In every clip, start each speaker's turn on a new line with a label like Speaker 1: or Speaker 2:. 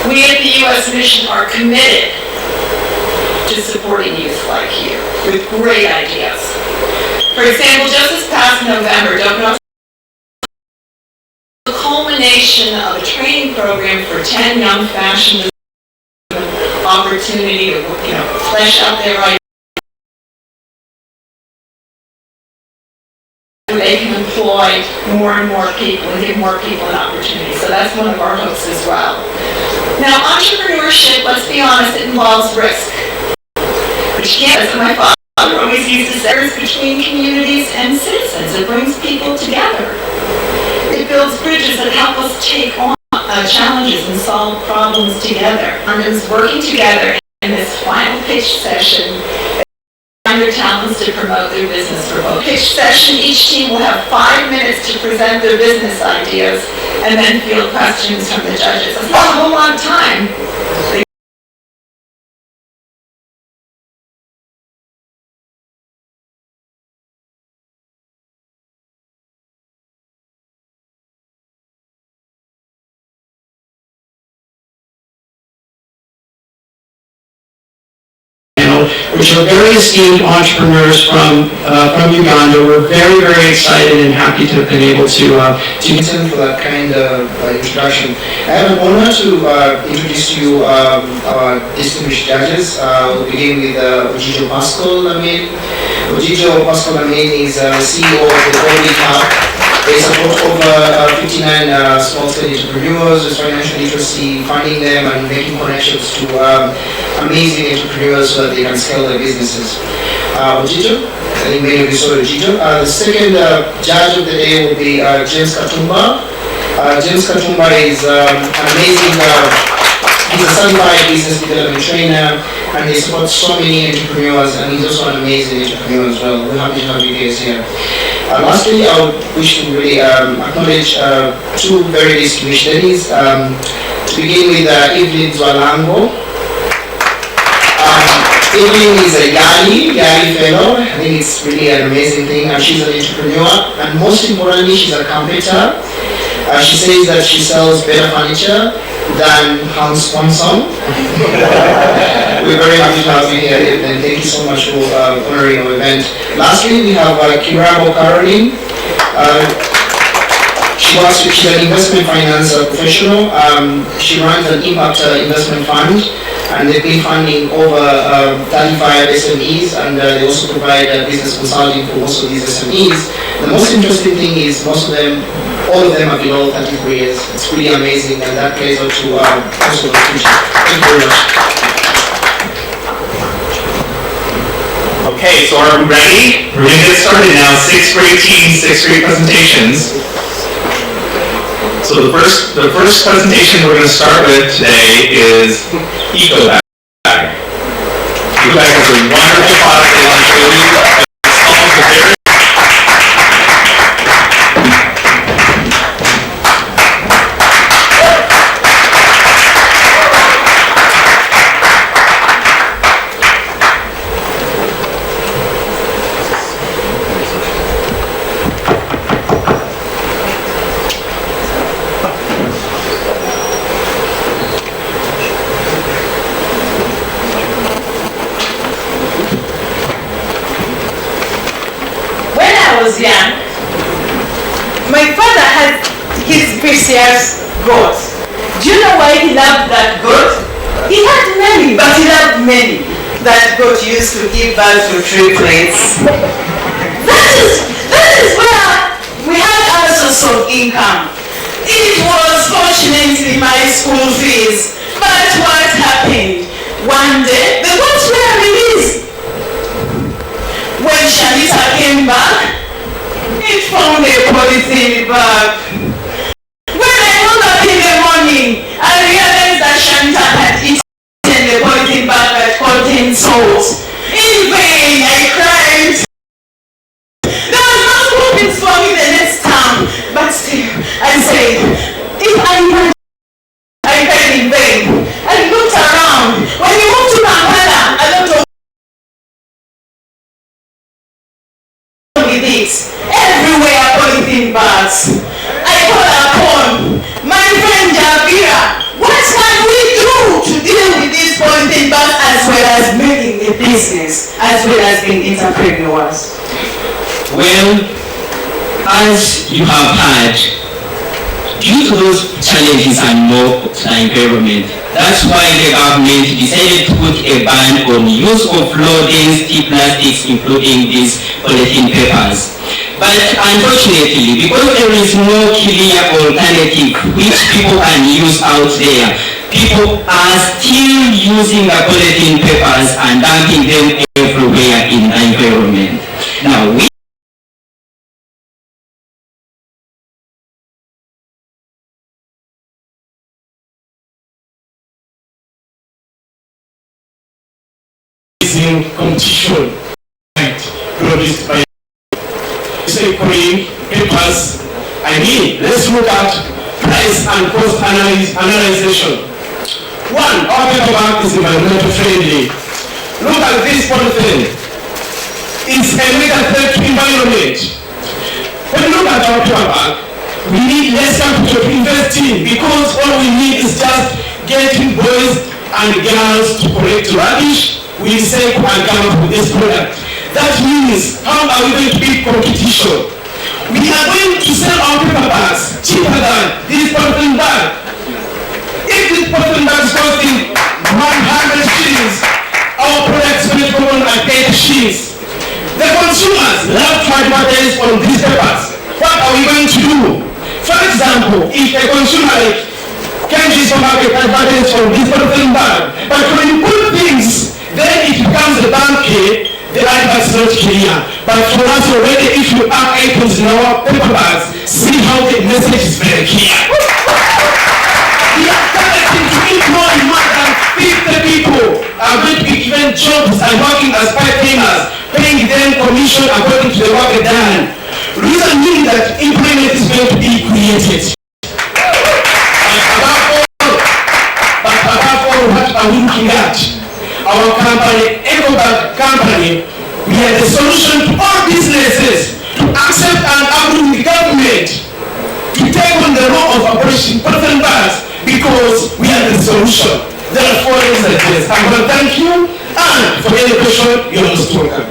Speaker 1: We at the U.S. Mission are committed to supporting youth like you with great ideas. For example, just this past November, don't know, the culmination of a training program for 10 young fashion opportunity to flesh out their ideas. They can employ more and more people and give more people an opportunity. So that's one of our hopes as well. Now, entrepreneurship, let's be honest, it involves risk. But you can't, as my father always used to say, it's between communities and citizens. It brings people together. It builds bridges that help us take on challenges and solve problems together. And it's working together in this final pitch session their talents to promote their business for both. Pitch session, each team will have 5 minutes to present their business ideas and then field questions from the judges. It's not a whole lot of time.
Speaker 2: Which are very esteemed entrepreneurs from Uganda. We're very, very excited and happy to have been able to listen for that kind of introduction. I have an honor to introduce to you our distinguished judges. We'll begin with Ojijo Pascal Lamin. Ojijo Pascal Lamin is CEO of the Holy Cup. They support over 59 small-scale entrepreneurs with financial literacy, funding them and making connections to amazing entrepreneurs so that they can scale their businesses. Ojijo, I think many of you saw Ojijo. The second judge of the day will be James Katumba. James Katumba is an amazing, he's a certified business development trainer and he supports so many entrepreneurs and he's also an amazing entrepreneur as well. We're happy to have you guys here. Lastly, I wish to really acknowledge two very distinguished ladies. To begin with Evelyn Zwalango. Evelyn is a Yali fellow. I think it's really an amazing thing. She's an entrepreneur and most importantly, she's a carpenter. She says that she sells better furniture than Hans Swanson. We're very happy to have you here, and thank you so much for honoring our event. Lastly, we have Kirabo Caroline. She's an investment finance professional. She runs an impact investment fund, and they've been funding over 35 SMEs, and they also provide business consulting for most of these SMEs. The most interesting thing is all of them are below 33 years. It's really amazing, and that plays out to also the future. Thank you very much.
Speaker 3: Okay, so are we ready? We're going to get started now. 6th grade teams, 6th grade presentations. So the first presentation we're going to start with today is EcoBag. EcoBag is a wonderful product they want to show you. It solves a very
Speaker 4: young, my father had his precious goat. Do you know why he loved that goat? He had many, but he loved many. That goat used to give birth to triplets. That is where we had our source of income. It was fortunately my school fees, but what happened? One day, the goats were released. When Shanita came back, it found a polythene bag. When I woke up in the morning, I realized that Shanta had eaten the polythene bag that contained salt. In vain, I cried. There was no cookies for me the next time, but still, I said, if I cried in vain. I looked around. When we moved to Kampala, I don't know with it. Everywhere polythene bags. I called upon my friend Javira. What can we do? business as well as being entrepreneurs?
Speaker 5: Well, as you have heard, due to those challenges and more environment, that's why the government decided to put a ban on use of low-density plastics, including these polythene papers. But unfortunately, because there is no clear alternative which people can use out there, people are still using the polythene papers and dumping them everywhere in the environment. Now, we
Speaker 6: in competition produced by recycling papers. I mean, let's look at price and cost analysis. One, our paper bag is environmental friendly. Look at this polythene. It's a mega threat to environment. When you look at our paper bag, we need less capital to invest in because all we need is just getting boys and girls to collect rubbish. We recycle and come up with this product. That means, how are we going to beat competition? We are going to sell our paper bags cheaper than this polythene bag. If this polythene bag is costing 100 shillings, our products will go on at 80 shillings. The consumers love to advertise on these papers. What are we going to do? For example, if a consumer like Kenji's supermarket advertises on this polythene bag, but when you put things, then it becomes a bank, the advert is not clear. But for us already, if you add items in our paper bags, see how the message is very clear. We are targeting to employ more than 50 people are going to be given jobs and working as part-timers, paying them commission according to the work done. Reason means that employment is going to be created. But above all, what are we looking at? Our company, EcoBank company, we are the solution to all businesses to accept and agree with the government to take on the role of abolishing polythene bags because we are the solution. Therefore, yes, I want to thank you and for any question you're most welcome.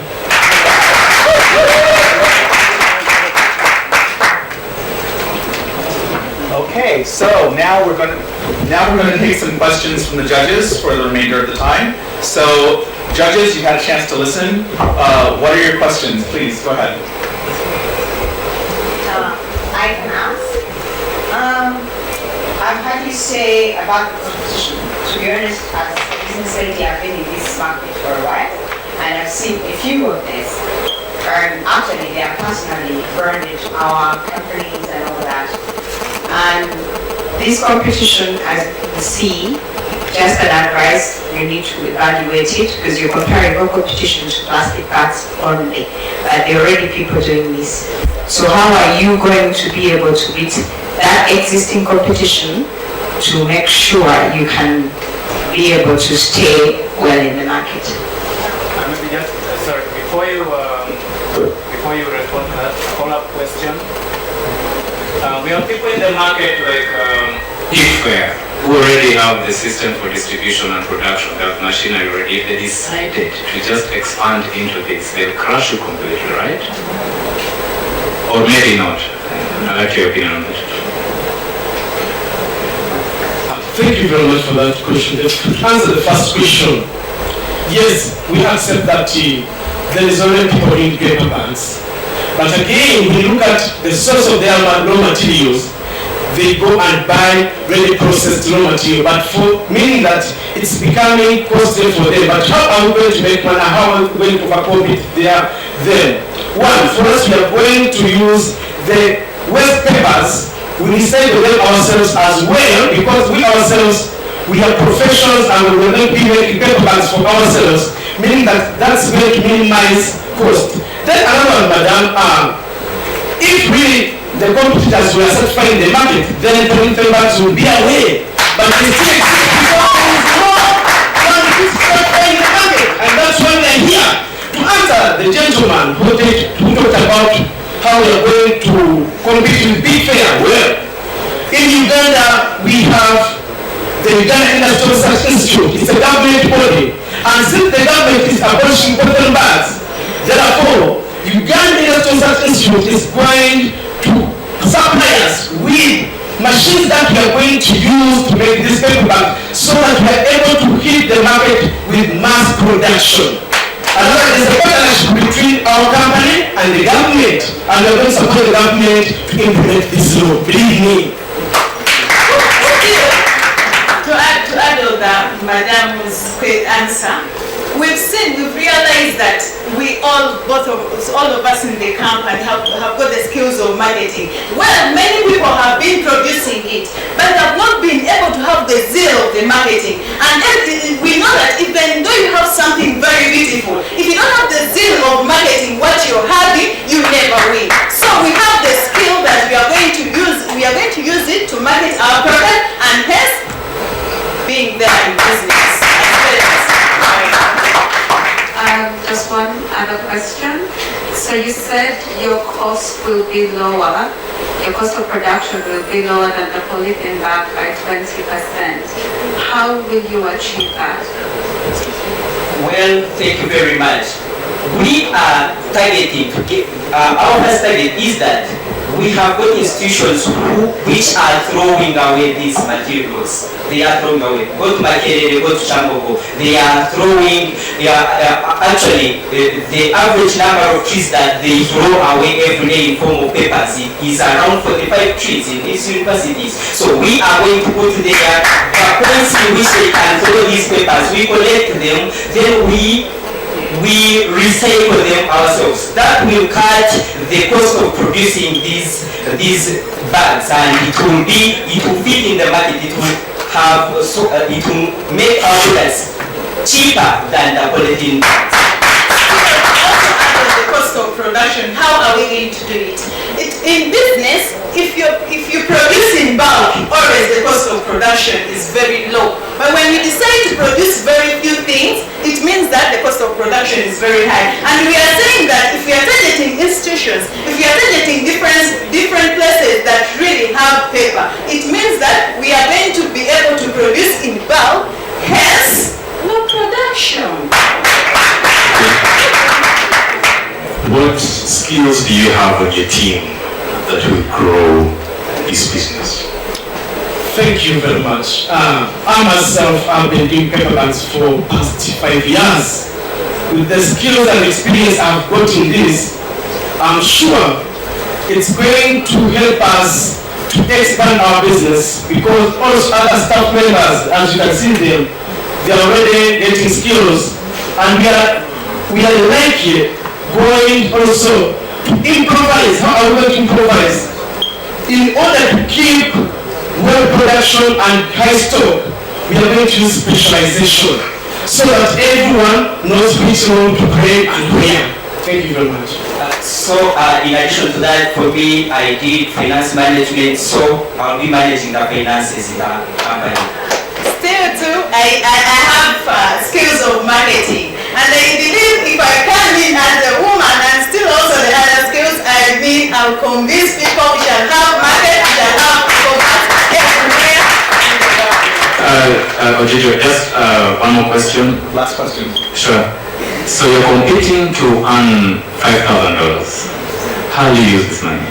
Speaker 3: Okay, so now we're going to take some questions from the judges for the remainder of the time. So, judges, you had a chance to listen. What are your questions? Please, go ahead.
Speaker 7: I can ask. I've heard you say about the competition. To be honest, as a business lady, I've been in this market for a while, and I've seen a few of this. Actually, they are personally burned our companies and all that. And this competition, as you can see, just an advice, you need to evaluate it because you're comparing one competition to plastic bags only. There are already people doing this. So how are you going to be able to beat that existing competition to make sure you can be able to stay well in the market?
Speaker 8: Maybe just, sorry, before you respond to that follow-up question, we have people in the market like
Speaker 9: If who already have the system for distribution and production, have machinery already, if they decided to just expand into this, they'll crash you completely, right? Or maybe not. I'd like your opinion on that.
Speaker 6: Thank you very much for that question. To answer the first question, yes, we accept that there is already people in paper bags. But again, we look at the source of their raw materials. They go and buy ready processed raw material, but for meaning that it's becoming costly for them. But how are we going to make money? How are we going to overcome it there? Then, one, for us, we are going to use the waste papers. We recycle them ourselves as well because we ourselves, we have professionals and we will not be making paper bags for ourselves, meaning that that's going to minimize cost. Then another one, madam, if really the competitors were satisfying the market, then polythene bags will be away. But they still exist because there is no one who is satisfying the market, and that's why they're here. To answer the gentleman who talked about how we are going to compete with big fair, well, in Uganda we have the Uganda Industrial Research Institute is a government body, and since the government is abolishing cotton bags, therefore, Uganda Industrial Research Institute is going to supply us with machines that we are going to use to make this paper bag so that we are able to hit the market with mass production. And that is a partnership between our company and the government, and we are going to support the government to implement this law. Believe me.
Speaker 4: To add on that, Madam's quick answer, we've realized that all of us in the company have got the skills of marketing. Well, many people have been producing it, but have not been able to have the zeal of the marketing. And we know that even though you have something very beautiful, if you don't have the zeal of marketing what you're having, you never win. So we have the skill that we are going to use. We are going to use it to market our product, and hence being there in business.
Speaker 10: Just one other question. So you said your cost will be lower, your cost of production will be lower than the polythene bag by 20%. How will you achieve that?
Speaker 5: Well, thank you very much. We are targeting, our first target is that we have got institutions which are throwing away these materials. They are throwing away. Go to Makerere, go to Chambogo. They are throwing, actually, the average number of trees that they throw away every day in form of papers is around 45 trees in these universities. So we are going to put their points in which they can throw these papers. We collect them, then we recycle them ourselves. That will cut the cost of producing these bags, and it will fit in the market. It will make our products cheaper than the polythene bags.
Speaker 4: The cost of production, how are we going to do it? In business, if you produce in bulk, always the cost of production is very low. But when you decide to produce very few things, it means that the cost of production is very high. And we are saying that if we are targeting institutions, if we are targeting different places that really have paper, it means that we are going to be able to produce in bulk, hence no production.
Speaker 11: What skills do you have on your team that will grow this business?
Speaker 6: Thank you very much. I myself have been doing paper bags for past 5 years. With the skills and experience I've got in this, I'm sure it's going to help us to expand our business, because all those other staff members, as you can see them, they are already getting skills, and we are likely going also to improvise. How are we going to improvise? In order to keep well production and high stock, we are going to use specialization so that everyone knows which role to play and where. Thank you very much.
Speaker 5: In addition to that, for me, I did finance management, so I'll be managing the finances in the company.
Speaker 4: Still too, I have skills of marketing, and I believe if I come in as a woman and still also the other skills, I mean I'll convince people we shall have market, we shall have products everywhere.
Speaker 11: Ojijo, just one more question.
Speaker 3: Last question.
Speaker 11: Sure. So you're competing to earn $5,000. How do you use this money?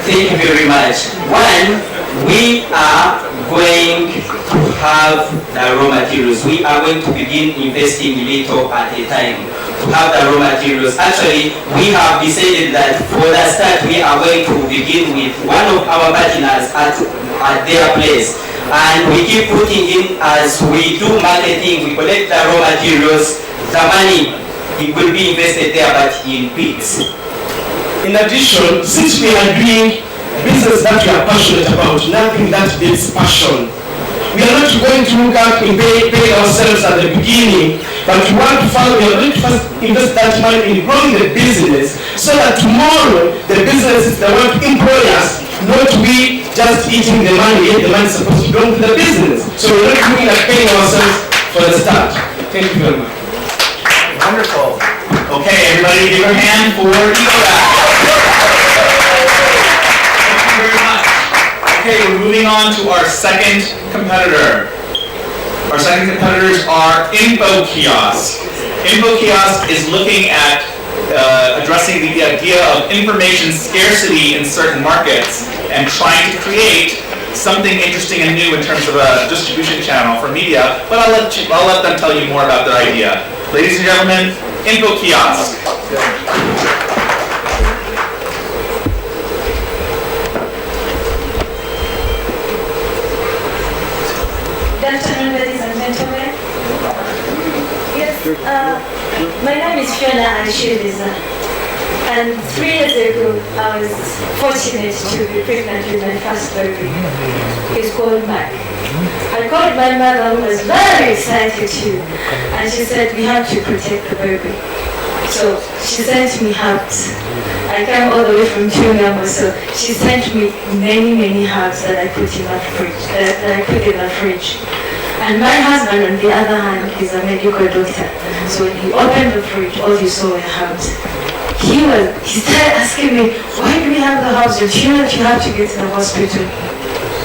Speaker 5: Thank you very much. One, we are going to have the raw materials. We are going to begin investing little at a time to have the raw materials. Actually, we have decided that for the start, we are going to begin with one of our partners at their place. And we keep putting in, as we do marketing, we collect the raw materials, the money, it will be invested there, but in bits.
Speaker 6: In addition, since we are doing business that we are passionate about, nothing that builds passion, we are not going to look at and pay ourselves at the beginning, but we are going to first invest that money in growing the business, so that tomorrow the business is the one to employ us, not we just eating the money, yet the money is supposed to belong to the business. So we're not looking at paying ourselves for the start. Thank you very much.
Speaker 3: Wonderful. Okay, everybody give a hand for Eco. Thank you very Okay, we're moving on to our second competitor. Our second competitors are Info Kiosk. Info Kiosk is looking at addressing the idea of information scarcity in certain markets and trying to create something interesting and new in terms of a distribution channel for media, but I'll let them tell you more about their idea. Ladies and gentlemen, Info Kiosk.
Speaker 12: Good afternoon, ladies and gentlemen. Yes, my name is Fiona Ashiliza, and 3 years ago I was fortunate to be pregnant with my first baby. He's called Mac. I called my mother, who was very excited too, and she said we have to protect the baby. So she sent me herbs. I came all the way from Tunga, so she sent me many herbs that I put in the fridge. And my husband, on the other hand, is a medical doctor. So when he opened the fridge, all he saw were herbs. He started asking me, why do we have the herbs? You know that you have to get to the hospital.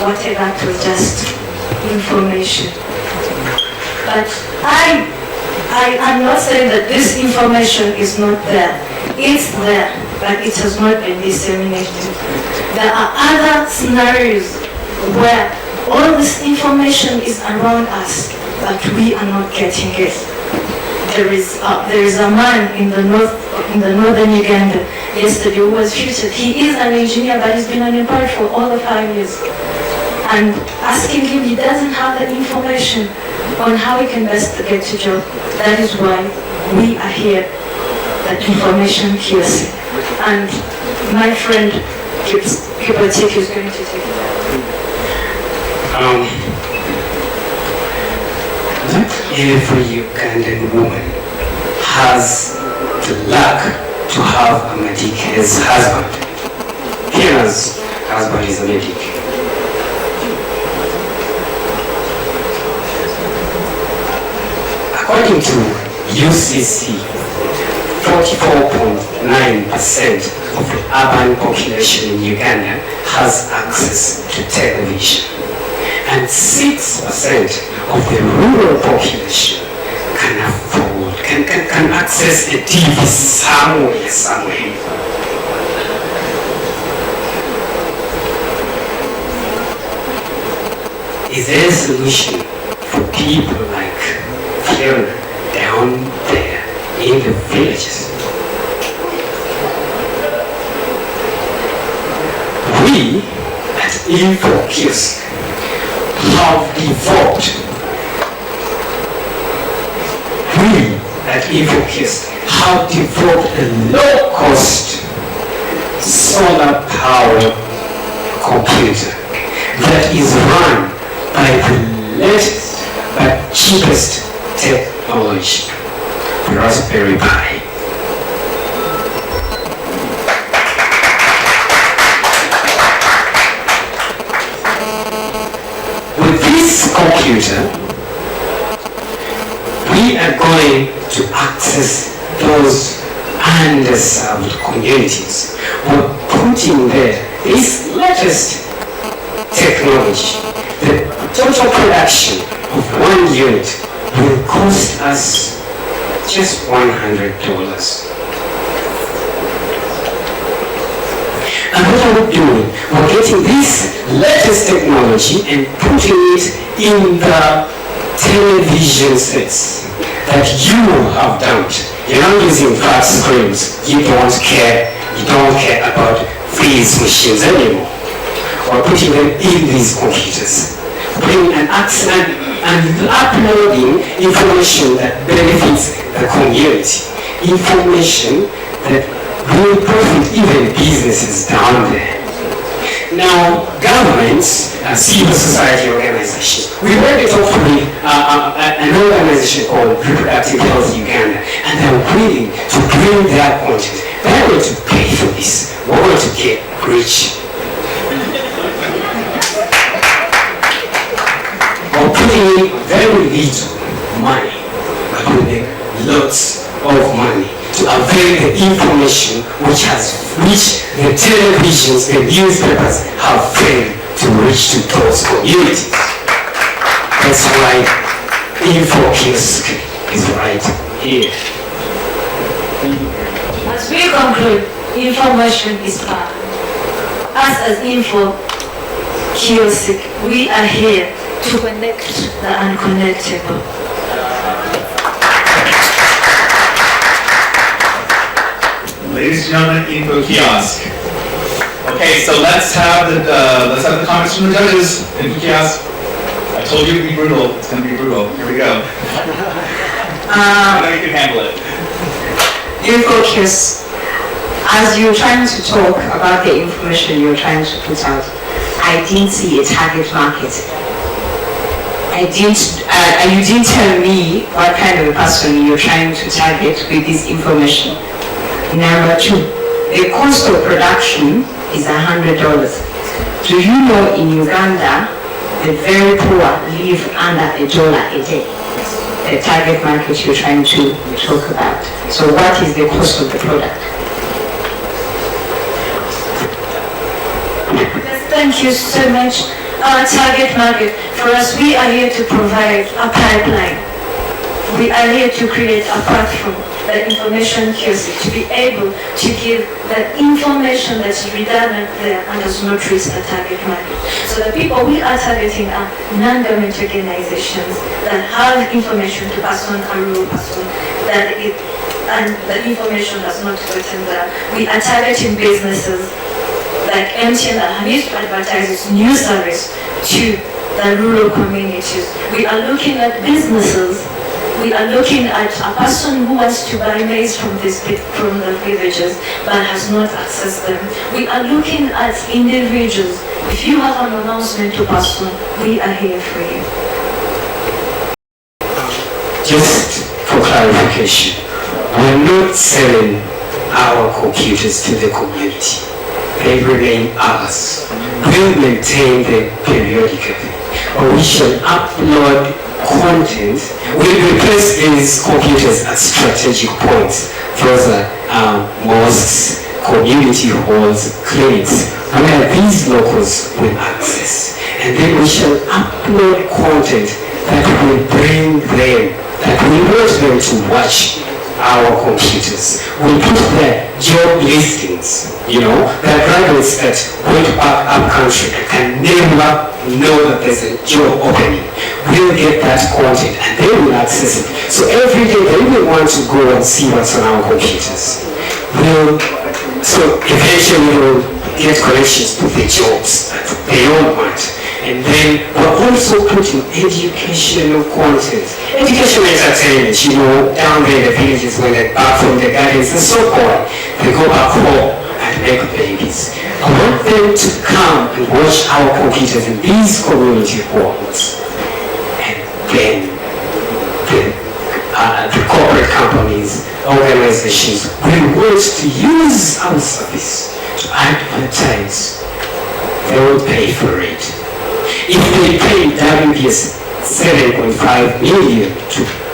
Speaker 12: What I got was just information. But I'm not saying that this information is not there. It's there, but it has not been disseminated. There are other scenarios where all this information is around us, but we are not getting it. There is a man in the northern Uganda yesterday who was featured. He is an engineer, but he's been unemployed for all the 5 years. And asking him, he doesn't have the information on how he can best get a job. That is why we are here, that information kills. And my friend Kibotik is going to take it.
Speaker 13: Not every Ugandan woman has the luck to have a medic as husband. Fiona's husband is a medic. According to UCC, 44.9% of the urban population in Uganda has access to television, and 6% of the rural population can afford, can access a TV somewhere. Is there a solution for people like Fiona down there in the villages? We at InfoKiosk have developed a low-cost solar power computer that is run by the latest but cheapest technology, Raspberry Pi. With this computer, we are going to access those underserved communities. We're putting there this latest technology. The total production of 1 unit will cost us just $100. And what are we doing? We're getting this latest technology and putting it in the television sets that you have dumped. You're not using flat screens. You don't care about these machines anymore. We're putting them in these computers, bringing an accent and uploading information that benefits the community, information that will profit even businesses down there. Now, governments, civil society organizations, we work with an organization called Reproductive Health Uganda, and they're willing to bring their content. They're going to pay for this. We're going to get rich. We're putting in very little money, but we make lots of money to avail the information which the televisions and newspapers have failed to reach to those communities. That's why InfoKiosk is right here.
Speaker 12: As we conclude, information is power. Us as InfoKiosk, we are here to connect the unconnectable.
Speaker 3: Ladies and gentlemen, Info Kiosk. Okay, so let's have the comments from the judges. Info Kiosk. I told you it'd be brutal. It's going to be brutal. Here we go. I know you can handle it.
Speaker 14: InfoKiosk, as you're trying to talk about the information you're trying to put out, I didn't see a target market. You didn't tell me what kind of a person you're trying to target with this information. Number two, the cost of production is $100. Do you know in Uganda, the very poor live under $1 a day? The target market you're trying to talk about. So what is the cost of the product?
Speaker 12: Thank you so much. Our target market, for us, we are here to provide a pipeline. We are here to create a platform, the information kiosk, to be able to give the information that's redundant there and does not reach the target market. So the people we are targeting are non-government organizations that have information to pass on a rural person, and the information does not go to there. We are targeting businesses like MTN that needs to advertise its new service to the rural communities. We are looking at businesses. We are looking at a person who wants to buy maize from the villages but has not accessed them. We are looking at individuals. If you have an announcement to pass on, we are here for you.
Speaker 13: Just for clarification, we're not selling our computers to the community. They remain ours. We'll maintain them periodically, or we shall upload content. We'll replace these computers at strategic points. Those are mosques, community halls, clinics, where these locals will access. And then we shall upload content that will bring them, that we want them to watch our computers. We'll put their job listings, the graduates that went back up country and can never know that there's a job opening. We'll get that content and they will access it. So every day they will want to go and see what's on our computers. So eventually we'll get connections to the jobs that they all want. And then we're also putting educational content, educational entertainment, down there in the villages when they're back from the gardens and so on. They go back home and make babies. I want them to come and watch our computers in these community halls. And then the corporate companies, organizations will want to use our service to advertise. They will pay for it. If they pay WBS 7.5 million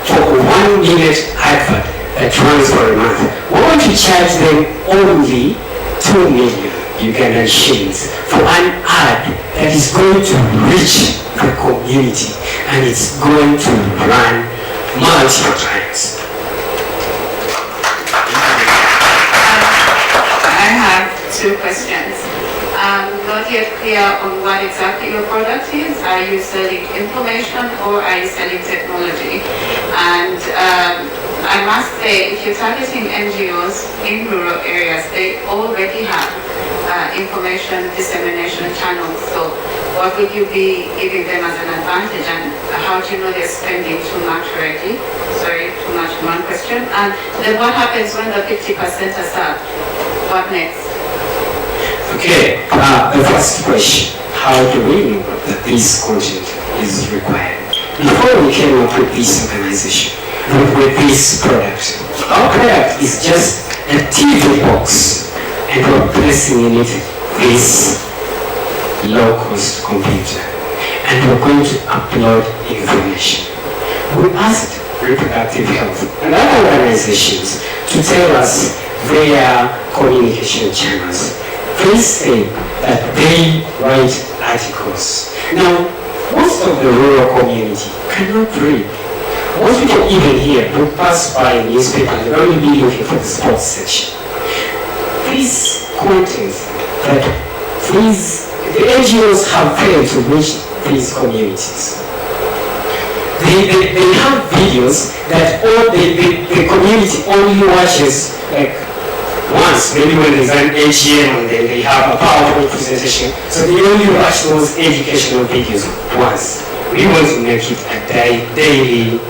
Speaker 13: for a 1 minute advert that runs for a month, we want to charge them only 2 million Ugandan shillings for an ad that is going to reach the community and it's going to run multiple times.
Speaker 10: I have two questions. Not yet clear on what exactly your product is. Are you selling information or are you selling technology? And I must say, if you're targeting NGOs in rural areas, they already have information dissemination channels. So what would you be giving them as an advantage, and how do you know they're spending too much already? Sorry, too much in one question. And then what happens when the 50% are served? What next?
Speaker 13: Okay, the first question, how do we know that this content is required? Before we came up with this organization, with this product, our product is just a TV box and we're placing in it this low-cost computer and we're going to upload information. We asked reproductive health and other organizations to tell us their communication channels. They say that they write a articles. Now, most of the rural community cannot read. Most people even here who pass by a newspaper are only be looking for the sports section. These content that the NGOs have failed to reach these communities. They have videos that the community only watches like once, maybe when there's an AGM and then they have a PowerPoint presentation, so they only watch those educational videos once. We want to make it a daily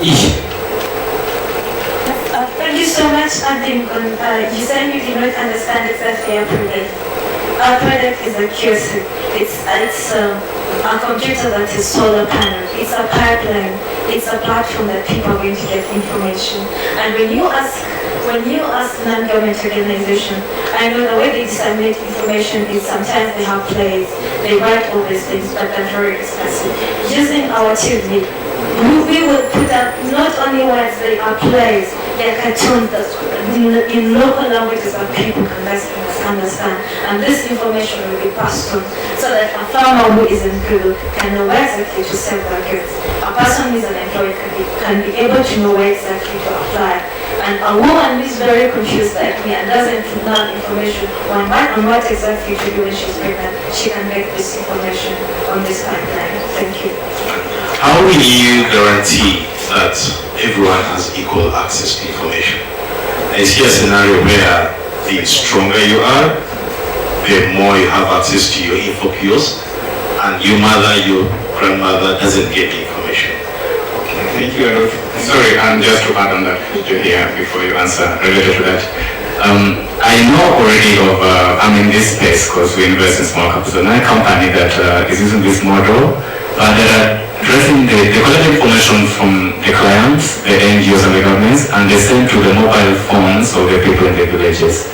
Speaker 13: issue.
Speaker 12: Thank you so much. I think you said you did not understand exactly our product. Our product is a QC. It's a computer that is solar panel. It's a pipeline. It's a platform that people are going to get information. And when you ask non-government organization, I know the way they disseminate information is sometimes they have plays, they write all these things, but they're very expensive. Using our TV, we will put up not only words, they are plays, they are cartoons that in local languages that people can understand. And this information will be passed on so that a farmer who is in Peru can know where exactly to sell their goods. A person who is unemployed can be able to know where exactly to apply. And a woman who is very confused like me and doesn't know information on what exactly to do when she's pregnant, she can get this information on this pipeline. Thank you.
Speaker 11: How will you guarantee that everyone has equal access to information? I see a scenario where the stronger you are, the more you have access to your info kiosk, and your mother, your grandmother doesn't get the information.
Speaker 15: Okay, thank you. Sorry, just to add on that here before you answer related to that. I know already of, I'm in this space because we invest in small capital, and a company that is using this model, but they're addressing they collect information from the clients, the NGOs and the governments, and they send to the mobile phones of the people in the villages.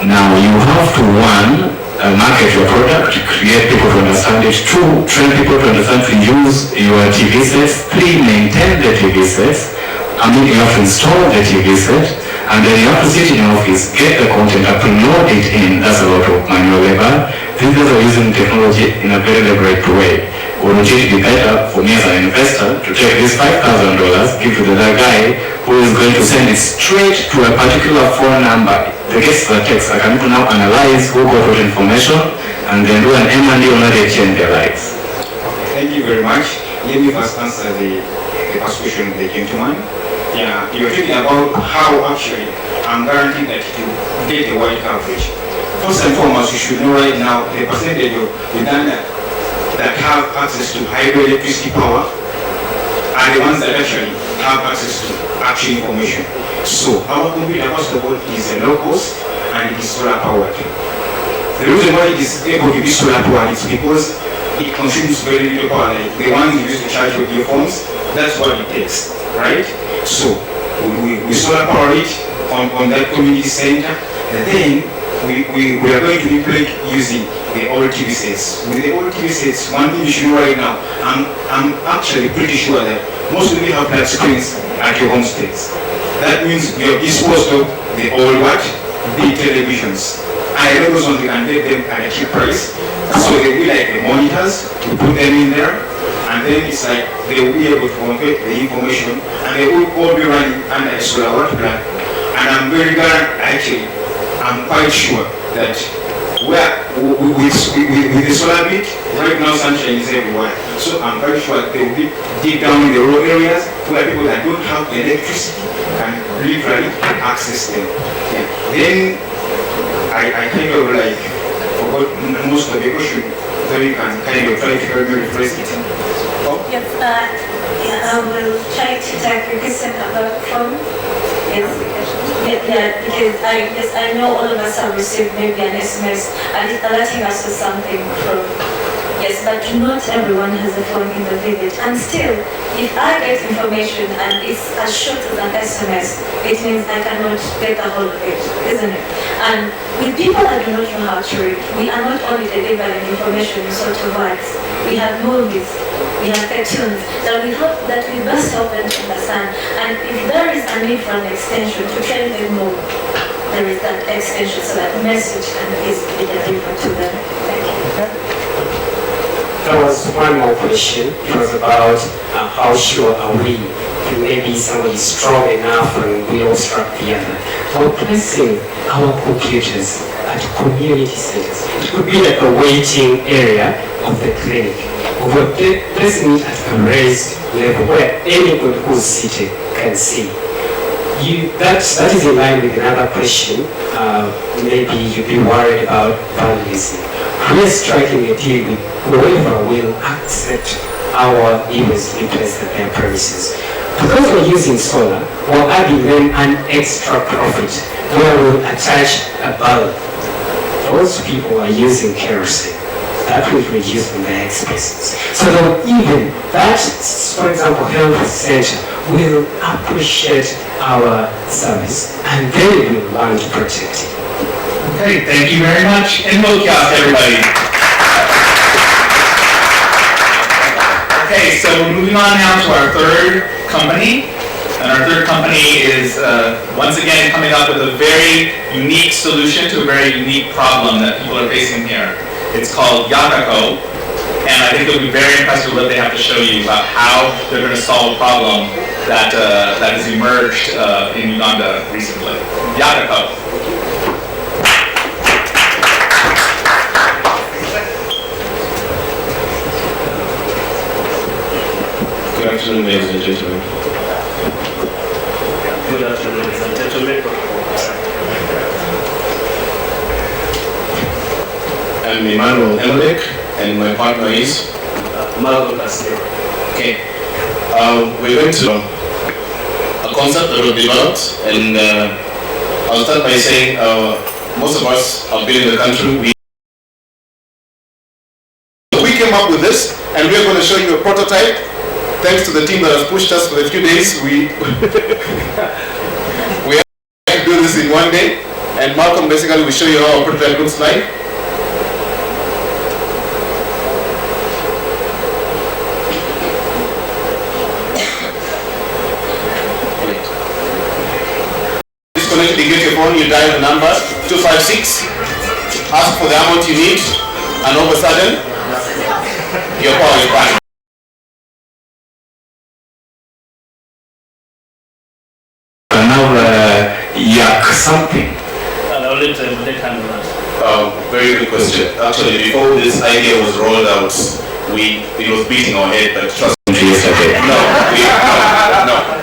Speaker 15: Now you have to, one, market your product, create people to understand it, two, train people to understand to use your TV sets, three, maintain the TV sets, you have to install the TV set, and then you have to sit in your office, get the content, upload it in. That's a lot of manual labor. These guys are using technology in a very elaborate way. Wouldn't it be better for me as an investor to take this $5,000, give to the other guy who is going to send it straight to a particular phone number? The gets the text. I can now analyze who got what information and then do an M&A on how they change their lives. Thank you very much. Let me first answer the first question of the gentleman. Yeah, you're talking about how actually I'm guaranteeing that you get the wide coverage. First and foremost, you should know right now the percentage of Uganda that have access to hydro electricity power are the ones that actually have access to actual information. So our computer, first of all, is a low cost and it is solar powered. The reason why it is able to be solar powered is because it consumes very little power. Like the ones you use to charge your earphones, that's what it takes, right? So we solar power it on that community center, and then we are going to implement using the old TV sets. With the old TV sets, one thing you should know right now, I'm actually pretty sure that most of you have flat screens at your homesteads. That means you have disposed of the old what? Big televisions. And those ones you can get them at a cheap price. So they will be like the monitors, you put them in there, and then it's like they will be able to convert the information, and they will all be running under a solar water plant. And I'm very glad, actually, I'm quite sure that with the solar bit, right now sunshine is everywhere. So I'm very sure they will be deep down in the rural areas where people that don't have electricity can literally access them. Yeah. Then I kind of like forgot most of the question, so you can kind of try to help me rephrase it. Oh?
Speaker 12: Yes, I will try to take your question about phone. Yes, because I know all of us have received maybe an SMS alerting us to something from. Yes, but not everyone has a phone in the village. And still, if I get information and it's as short as an SMS, it means I cannot get the whole of it, isn't it? And with people that do not know how to read, we are not only delivering information in sort of words. We have movies, we have cartoons that we best help them to understand. And if there is a need for an extension to train them more, there is that extension so that message can easily be delivered to them.
Speaker 13: one more question. It was about how sure are we that maybe somebody is strong enough and we all struck the other. We're placing our computers at community centers. It could be like a waiting area of the clinic. We're placing it at a raised level where anybody who's seated can see. That is in line with another question. Maybe you'd be worried about vandalism. We are striking a deal with whoever will accept our events to be placed at their premises. Because we're using solar, we're adding them an extra profit where we'll attach a bulb. Those people are using kerosene. That will reduce their expenses. So even that, for example, health center will appreciate our service and they will learn to protect it.
Speaker 3: Okay, thank you very much. And vote kiosk, everybody. Okay, so we're moving on now to our third company. And our third company is, once again, coming up with a very unique solution to a very unique problem that people are facing here. It's called Yakako, and I think it'll be very impressive what they have to show you about how they're going to solve a problem that has emerged in Uganda recently. Yakako.
Speaker 11: Good afternoon, ladies and gentlemen.
Speaker 6: Good afternoon, ladies and gentlemen.
Speaker 11: I'm Emmanuel Elmbeck, and my partner is
Speaker 6: Malcolm Castillo.
Speaker 11: Okay. We're going to a concept that was developed, and I'll start by saying most of us have been in the country. We came up with this, and we're going to show you a prototype. Thanks to the team that has pushed us for a few days, we had to do this in one day, and Malcolm basically will show you how our prototype looks like. Disconnect, you get your phone, you dial the number 256, ask for the amount you need, and all of a sudden, your power is back.
Speaker 9: Yak something.
Speaker 11: Very good question. Actually, before this idea was rolled out, it was beating our head, but trust me, yesterday. No.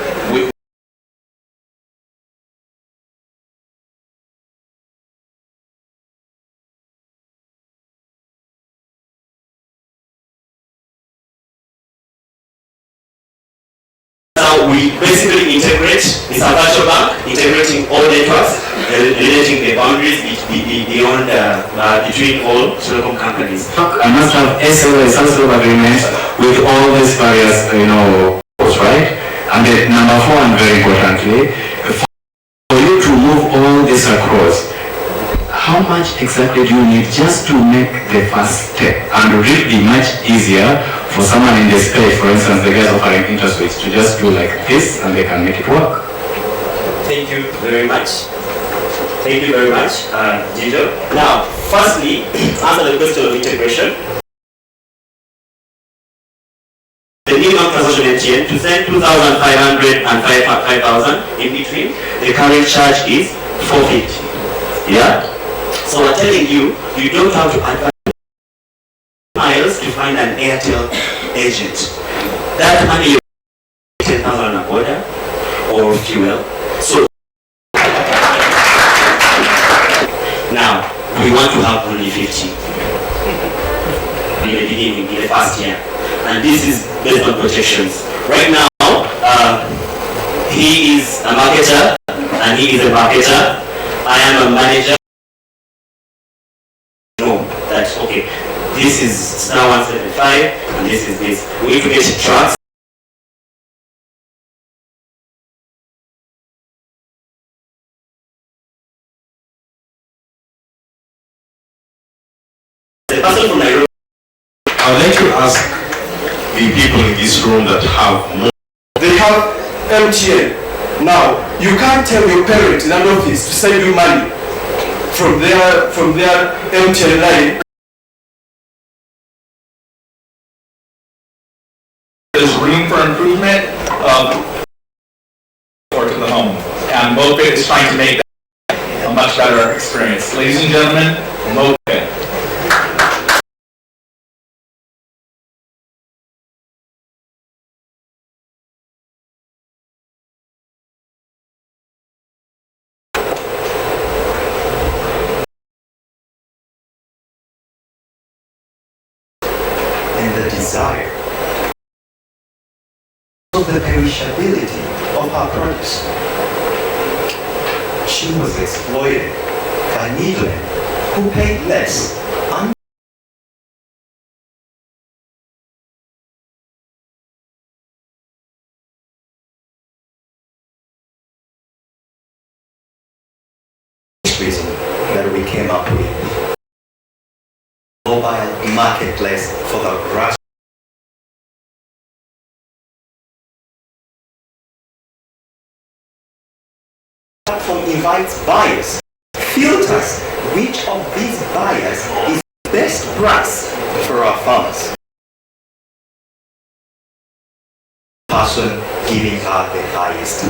Speaker 6: We basically integrate, it's a virtual bank, integrating all networks, relating the boundaries beyond, between all telecom companies.
Speaker 9: I must have some sort of agreement with all these various, right? And the number 4, and very importantly, for you to move all this across, how much exactly do you need just to make the first step? And would it be much easier for someone in the space, for instance, the guys offering interest rates, to just do like this and they can make it work?
Speaker 6: Thank you very much. Thank you very much, Ginger. Now, firstly, answer the question of integration. The minimum transaction MTN to send 2,500 and 5,000 in between, the current charge is 450. Yeah? So we're telling you, you don't have to advance miles to find an Airtel agent. That money you 10,000 a quarter or fuel. So now we want to have only 50 in the beginning, in the first year, and this is based on projections. Right now, he is a marketer and he is a marketer. I am a manager. That okay, this is star 175 and this is this. We need to get tracks. The person from Nairobi.
Speaker 11: I would like to ask the people in this room that have more.
Speaker 16: They have MTN. Now, you can't tell your parent in an office to send you money from their MTN line
Speaker 3: room for improvement of or to the home. And MoFit is trying to make that a much better experience. Ladies and gentlemen, MoFit.
Speaker 17: And the desire of the perishability of her produce. She was exploited by middlemen who paid less and reason that we came up with mobile marketplace for the grass. Platform invites buyers, filters which of these buyers is the best price for our farmers. Person giving her the highest.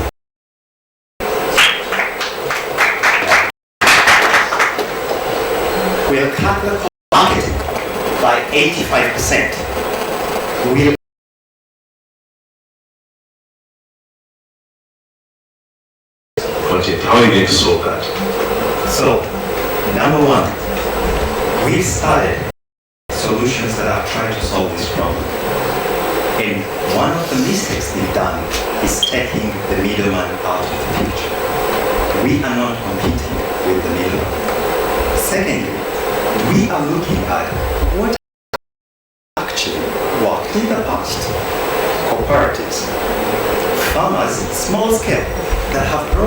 Speaker 17: We'll cut the cost of marketing by 85%. We'll
Speaker 11: How are you going to solve that?
Speaker 17: So, number one, we started solutions that are trying to solve this problem. And one of the mistakes we've done is taking the middleman out of the picture. We are not competing with the middleman. Secondly, we are looking at what actually worked in the past. Cooperatives, farmers, small scale, that have grown.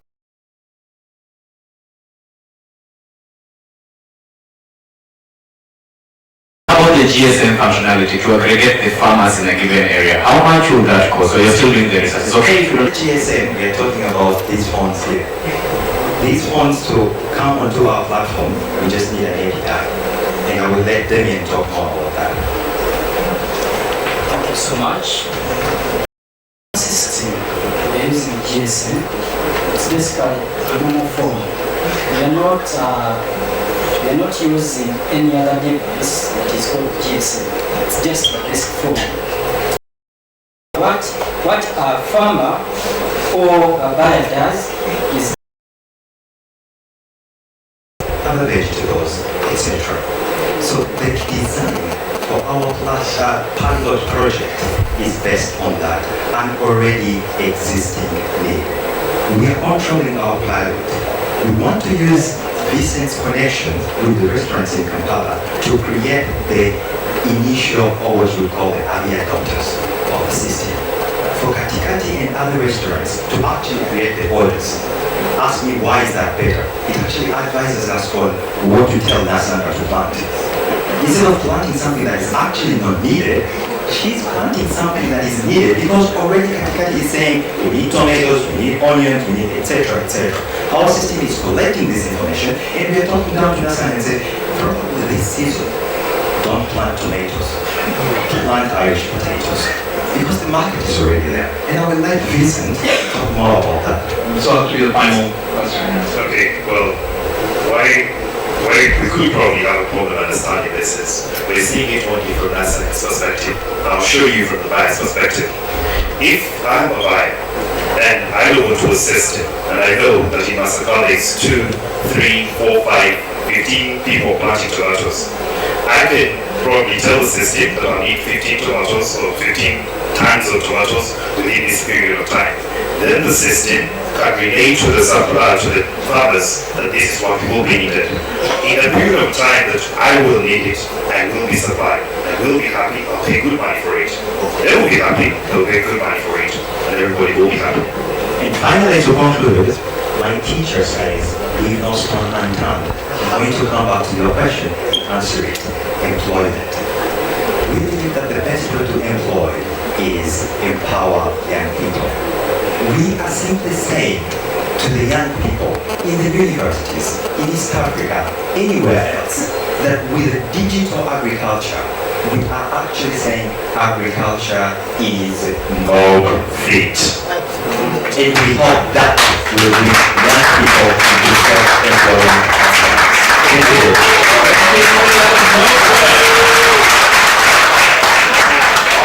Speaker 9: The GSM functionality to aggregate the farmers in a given area. How much will that cost? So you're still doing the research. It's okay if you don't.
Speaker 17: GSM, we are talking about these phones here. These phones to come onto our platform, we just need an API. And I will let Damien talk more about that.
Speaker 18: Thank you so much. System, we're using GSM. It's basically a normal phone. We are not using any other device that is called GSM. It's just a desk phone. What a farmer or a buyer does is
Speaker 17: other vegetables, etc. So the design for our pilot project is based on that and already existing need. We are controlling our pilot. We want to use Vincent's connection with the restaurants in Kampala to create the initial, or what we call the early adopters of the system. For Katikati and other restaurants to actually create the orders. Ask me why is that better? It actually advises us on what to tell Nasandra to plant. Instead of planting something that is actually not needed, she's planting something that is needed because already Katikati is saying we need tomatoes, we need onions, we need etc. etc. Our system is collecting this information and we are talking down to Nasandra and say, probably this season, don't plant tomatoes, plant Irish potatoes. Because the market is already there. And I will let Vincent talk more about that.
Speaker 3: So that will be the final question.
Speaker 11: Okay, well, why we could probably have a problem understanding this is we're seeing it only from that perspective. I'll show you from the buyer's perspective. If I'm a buyer and I go into a system and I know that he must accommodate 2, 3, 4, 5, 15 people planting tomatoes, I can probably tell the system that I need 15 tomatoes or 15 tons of tomatoes within this period of time. Then the system can relate to the supplier, to the farmers, that this is what will be needed. In a period of time that I will need it, I will be supplied, I will be happy, I'll pay good money for it. They will be happy, they'll pay good money for it, and everybody will be happy.
Speaker 17: And finally, to conclude, my teacher says, leave no stone unturned. I'm going to come back to your question, answer it, employment. We believe that the best way to employ is empower young people. We are simply saying to the young people in the universities, in East Africa, anywhere else, that with digital agriculture, we are actually saying agriculture is noble fit. And we hope that will bring young people into self-employment. Thank you.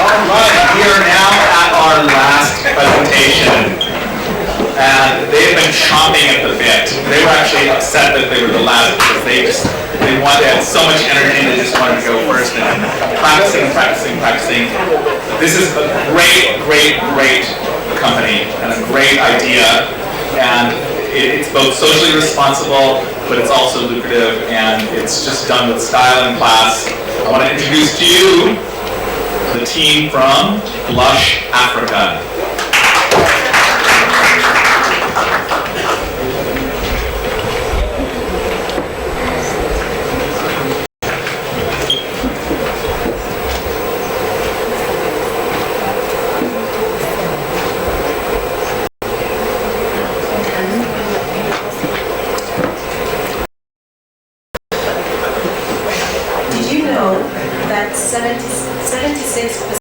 Speaker 3: All right, we are now at our last presentation. And they've been chomping at the bit. They were actually upset that they were the last because they had so much energy they just wanted to go first and practicing. This is a great company and a great idea, and it's both socially responsible, but it's also lucrative, and it's just done with style and class. I want to introduce to you the team from Blush Africa.
Speaker 19: Did you know that 76%,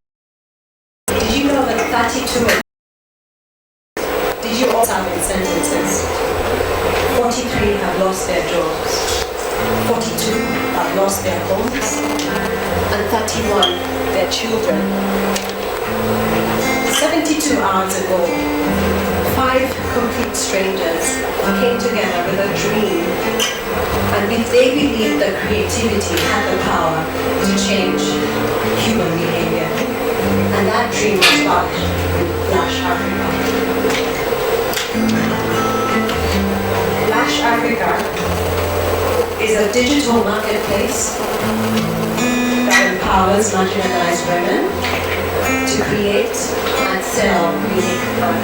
Speaker 19: did you know that 32, did you all have in sentences? 43 have lost their jobs, 42 have lost their homes, and 31 their children. 72 hours ago, 5 complete strangers came together with a dream, and they believed that creativity had the power to change human behavior. And that dream was about Blush Africa. Blush Africa is a digital marketplace that empowers marginalized women to create and sell unique art.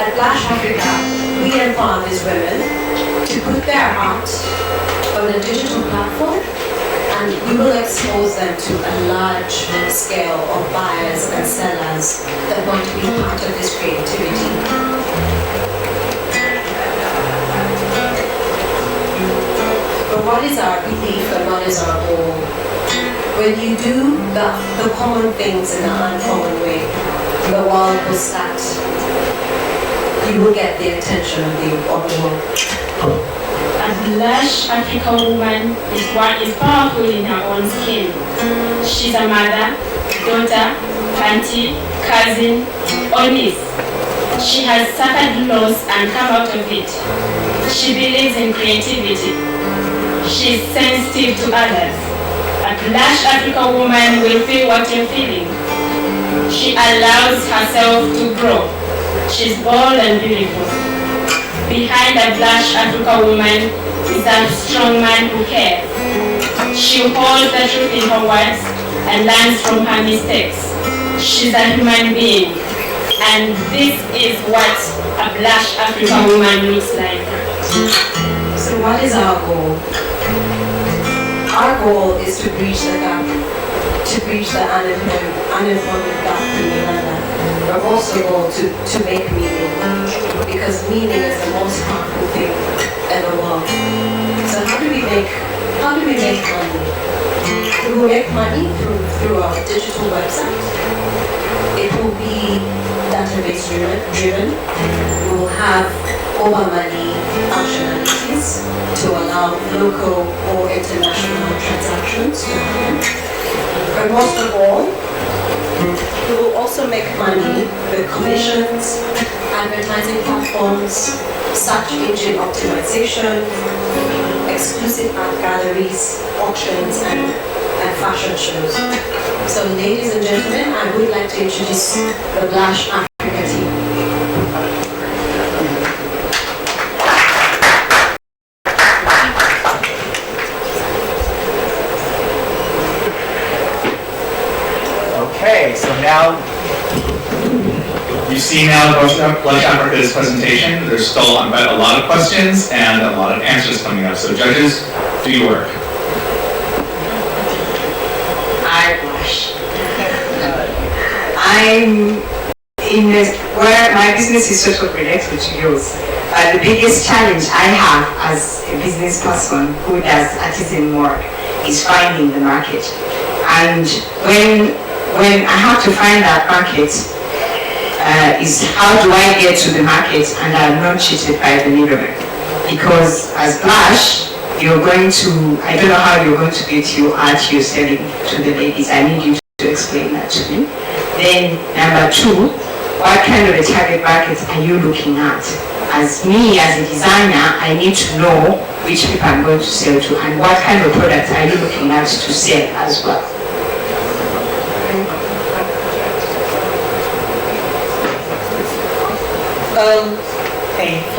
Speaker 19: At Blush Africa, we empower these women to put their art on a digital platform, and we will expose them to a large scale of buyers and sellers that want to be part of this creativity. But what is our belief and what is our goal? When you do the common things in the uncommon way, the world will start. You will get the attention of the world.
Speaker 20: A Blush Africa woman is powerful in her own skin. She's a mother, daughter, auntie, cousin, or niece. She has suffered loss and come out of it. She believes in creativity. She's sensitive to others. A Blush Africa woman will feel what you're feeling. She allows herself to grow. She's bold and beautiful. Behind a Blush Africa woman is a strong man who cares. She holds the truth in her words and learns from her mistakes. She's a human being, and this is what a Blush Africa woman looks like.
Speaker 19: So what is our goal? Our goal is to bridge the gap, to bridge the unemployment gap in Uganda. But also goal to make meaning, because meaning is the most powerful thing in the world. So how do we make money? We will make money through our digital website. It will be database driven. We will have over money functionalities to allow local or international transactions to happen. But most of all, we will also make money with commissions, advertising platforms, search engine optimization, exclusive art galleries, auctions, and fashion shows. So ladies and gentlemen, I would like to introduce the Blush Africa team.
Speaker 3: Okay, so now you've seen now Blush Africa's presentation. There's still a lot of questions and a lot of answers coming up. So judges, do your work.
Speaker 14: I blush. I'm where my business is sort of related to yours. The biggest challenge I have as a business business person who does artisan work is finding the market. And when I have to find that market, is how do I get to the market and I'm not cheated by the middleman? Because as Blush, you're going to, I don't know how you're going to get your art you're selling to the ladies. I need you to explain that to me. Then number two, what kind of a target market are you looking at? As me, as a designer, I need to know which people I'm going to sell to and what kind of products are you looking at to sell as well.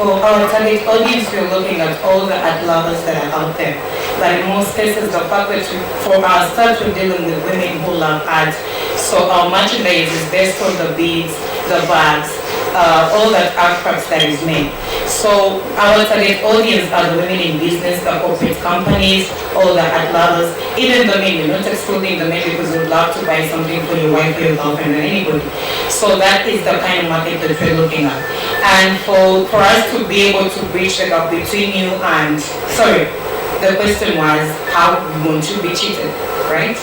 Speaker 4: For our target audience, we're looking at all the art lovers that are out there. But in most cases, the fact that for our start, we're dealing with women who love art. So our merchandise is based on the beads, the bags, all that art crafts that is made. So our target audience are the women in business, the corporate companies, all the art lovers, even the men. We're not excluding the men because we would love to buy something for your wife, for your girlfriend, or anybody. So that is the kind of market that we're looking at. And for us to be able to bridge the gap between you and, sorry, the question was how won't you be cheated, right?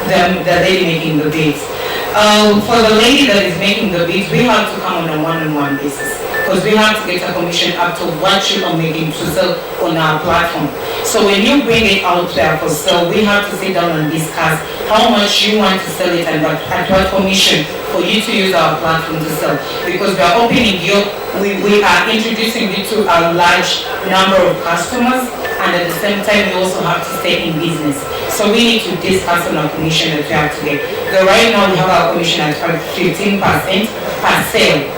Speaker 4: The lady making the beads. For the lady that is making the beads, we have to come on a one-on-one basis because we have to get a commission up to what you are making to sell on our platform. So when you bring it out there for sale, we have to sit down and discuss how much you want to sell it and at what commission for you to use our platform to sell. Because we are opening you, we are introducing you to a large number of customers, and at the same time you also have to stay in business. So we need to discuss on our commission that we have to get. So right now we have our commission at 15% per sale.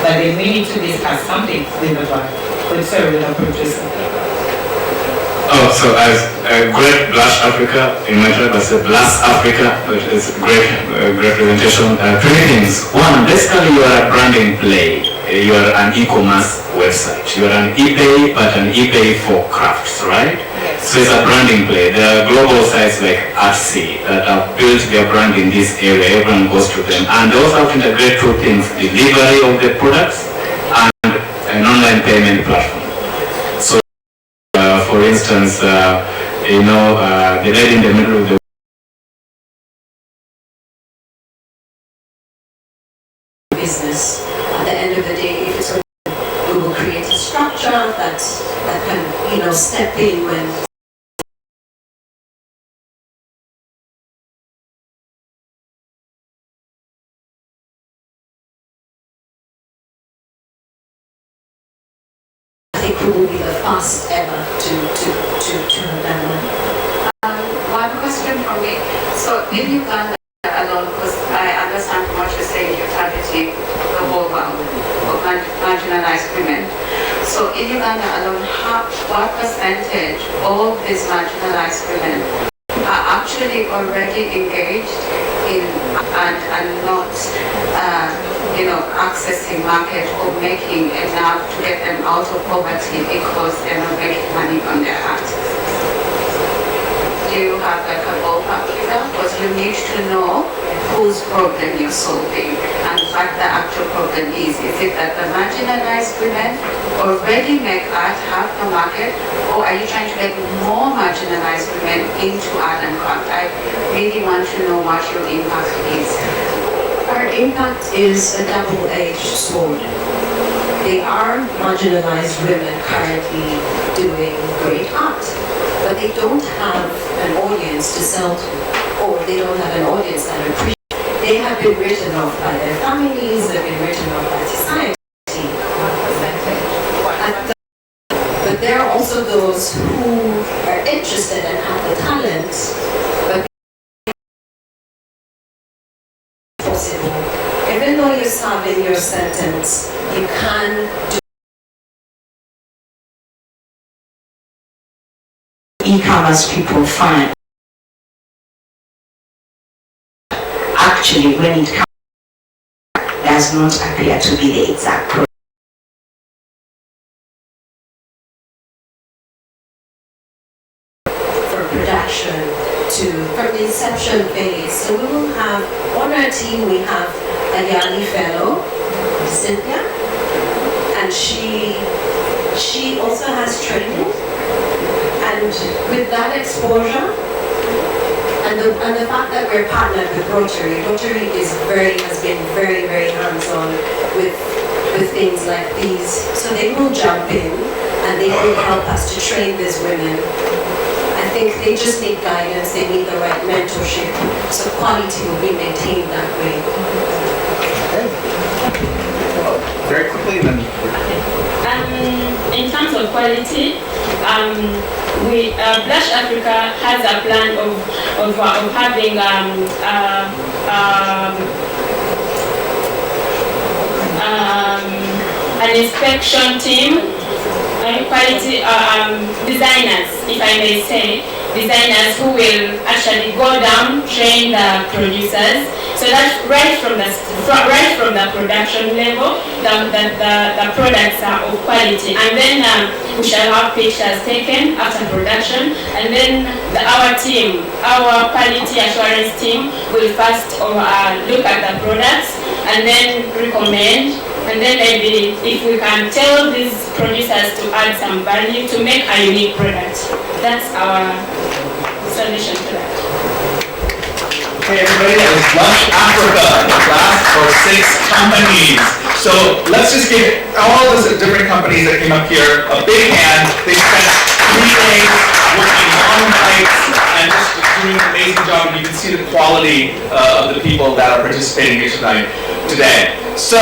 Speaker 4: But then we need to discuss something with the producer.
Speaker 9: Oh, so as a great Blush Africa, in my tribe I said Blush Africa, which is great representation. Three things. One, basically you are a branding play. You are an e-commerce website. You are an eBay, but an eBay for crafts, right? So it's a branding play. There are global sites like Artsy that have built their brand in this area. Everyone goes to them. And they also have to integrate two things, delivery of the products and an online payment platform. So for instance, the lady in the middle of the
Speaker 19: business. At the end of the day, if it's we will create a structure that can, step in when I think we will be the first ever to have done that.
Speaker 10: One question from me. So in Uganda alone, because I understand from what you're saying, you're targeting the whole world of marginalized women. So in Uganda alone, what percentage of these marginalized women are actually already engaged in and not accessing market or making enough to get them out of poverty because they're not making money on their art? Do you have like a ballpark figure? Because you need to know whose problem you're solving and what the actual problem is. Is it that the marginalized women already make art, have the market, or are you trying to get more marginalized women into art and craft? I really want to know what your impact is.
Speaker 19: Our impact is a double-edged sword. There are marginalized women currently doing great art, but they don't have an audience to sell to, or they don't have an audience that appreciates. They have been written off by their families, they've been written off by society. But there are also those who are interested and have the talent, but possible. Even though you're serving your sentence, you can do
Speaker 14: e-commerce people find actually when it comes does not appear to be the exact product.
Speaker 19: For production from the inception phase. So we will have on our team, we have a Yali fellow, Cynthia, and she has training, and with that exposure, and the fact that we're partnered with Rotary has been very, very hands-on with things like these. So they will jump in and they will help us to train these women. I think they just need guidance, they need the right mentorship, so quality will be maintained that way.
Speaker 3: Very quickly, and then.
Speaker 20: In terms of quality, Blush Africa has a plan of having an inspection team, quality designers, if I may say, designers who will actually go down, train the producers, so that right from the production level, the products are of quality, and then we shall have pictures taken after production, and then our quality assurance team will first look at the products and then recommend. And then maybe if we can tell these producers to add some value to make a unique product. That's our solution to that.
Speaker 3: Okay, everybody, that was Blush Africa, the last for 6 companies. So let's just give all those different companies that came up here a big hand. They spent 3 days working long nights and just doing an amazing job. And you can see the quality of the people that are participating here today. So,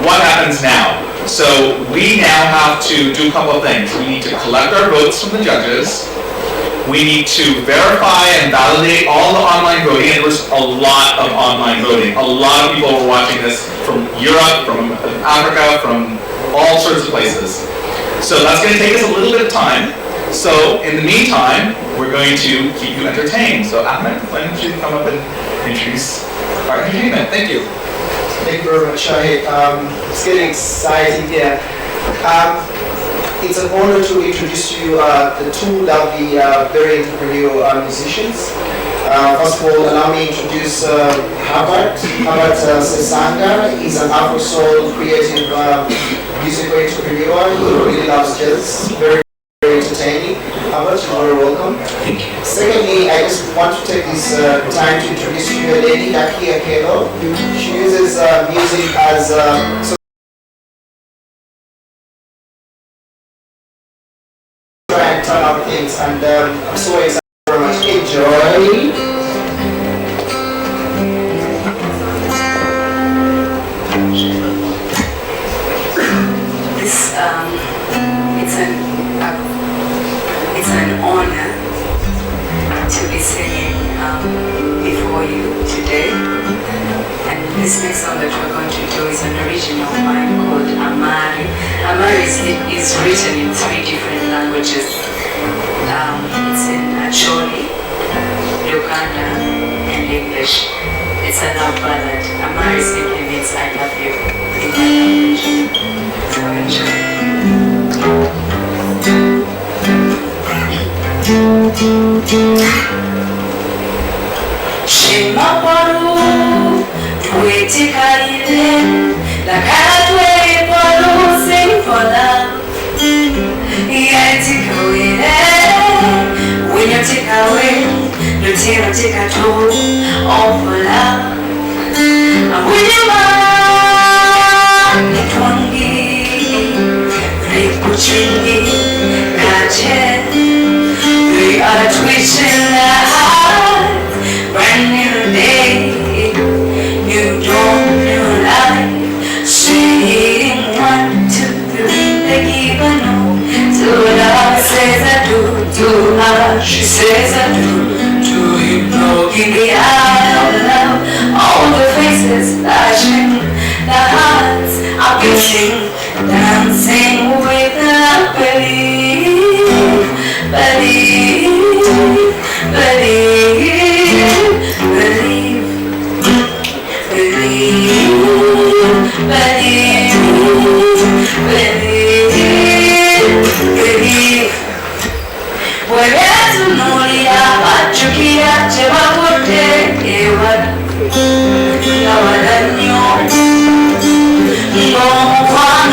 Speaker 3: what happens now? So, we now have to do a couple of things. We need to collect our votes from the judges. We need to verify and validate all the online voting. And there was a lot of online voting. A lot of people were watching this from Europe, from Africa, from all sorts of places. So, that's going to take us a little bit of time. So, in the meantime, we're going to keep you entertained. So, Ahmed, why don't you come up and introduce our entertainment? Thank you.
Speaker 2: Thank you very much, Shahid. It's getting exciting here. It's an honor to introduce to you the 2 lovely, very entrepreneurial musicians. First of all, allow me to introduce Herbert. Herbert Sesanga is an Afro-soul creative musical entrepreneur. He really loves jazz. Very entertaining. Herbert, you're very welcome.
Speaker 5: Thank you.
Speaker 2: Secondly, I just want to take this time to introduce you a lady, Aki Akelo. She uses music as try and turn out things, and I'm so excited very much. Enjoy.
Speaker 21: It's an honor to be singing before you today. And this next song that we're going to do is an original of mine called Amari. Amari is written in 3 different languages. It's in Acholi, Uganda, and English. It's a love ballad. Amari simply means I love you in my language. So enjoy. Shema paru, tuetika ile, la katwe paru, sing for love. Yetika wile, when you take away, no take at all for love. And when you want, it won't give, kuchingi, kache. We are twitching the heart, brand new day, new dawn, new life. Saying 1, 2, 3, they give a no. To love says I do, to her she says I do. To him no, in the eye of love, all the faces flashing, the hearts are beating, dancing with the belief. Believe, Whereas Moria, Chukia, Chevapote, Ewa, Lawadanyo, Bon,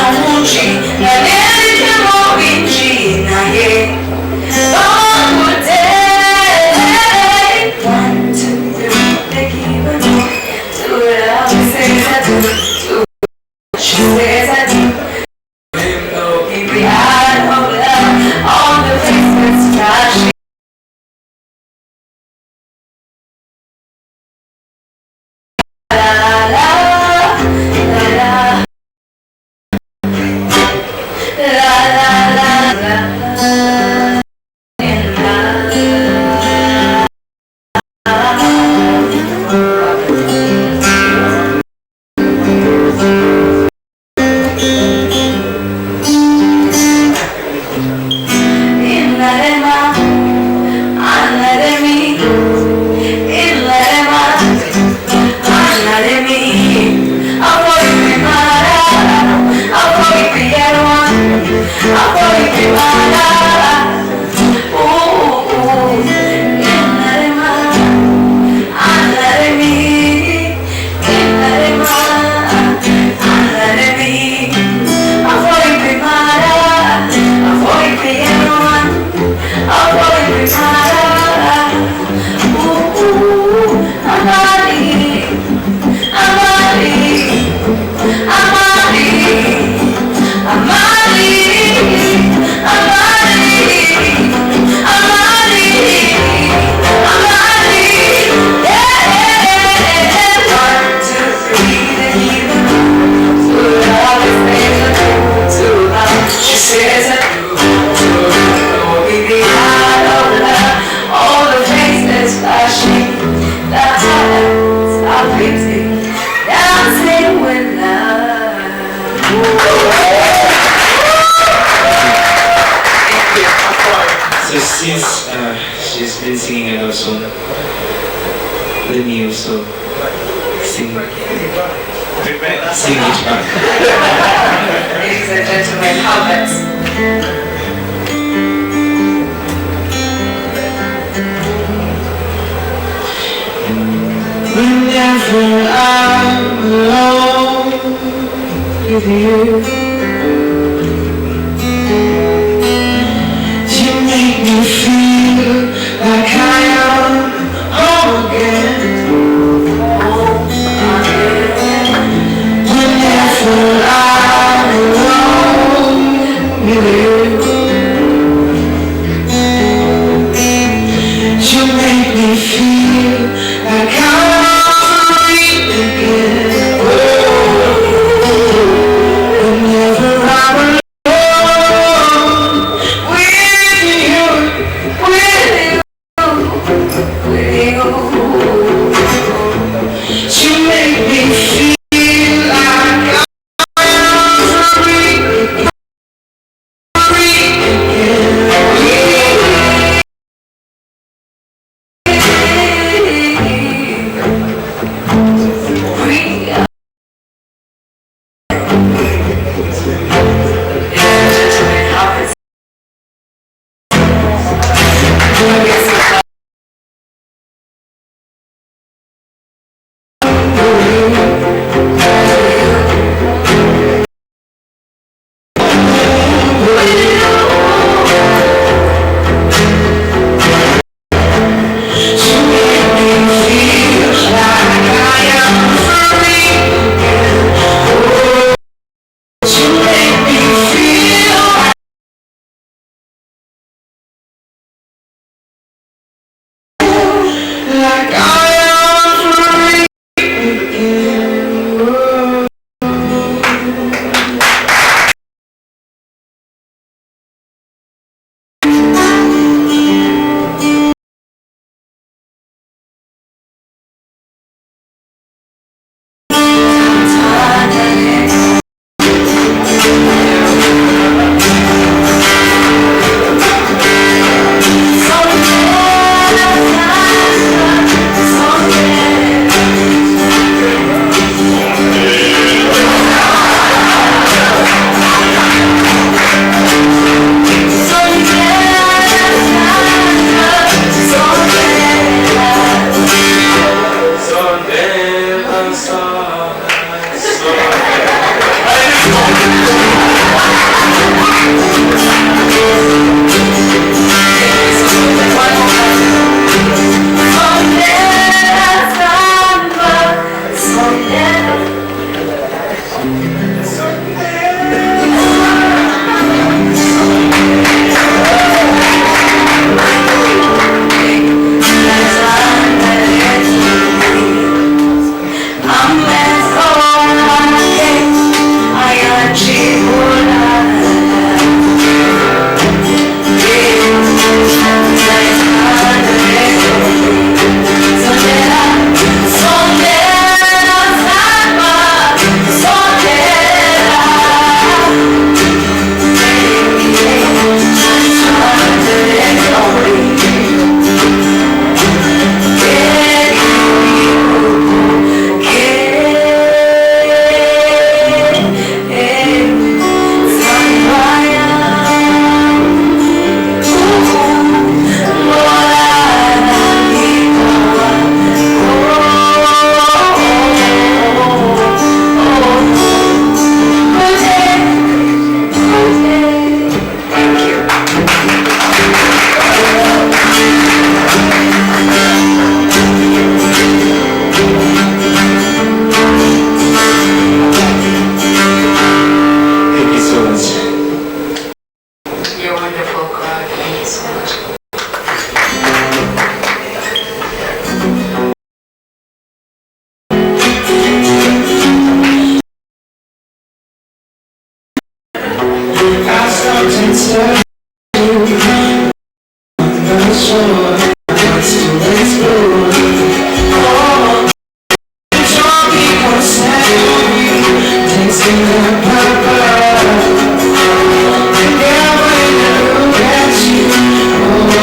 Speaker 5: she's been singing a love song. Let me also sing it back.
Speaker 10: Ladies and gentlemen, Albert.
Speaker 5: Whenever I'm alone with you, you make me feel like I am home again. Whenever I'm alone with you, you make me feel like I'm
Speaker 2: Oh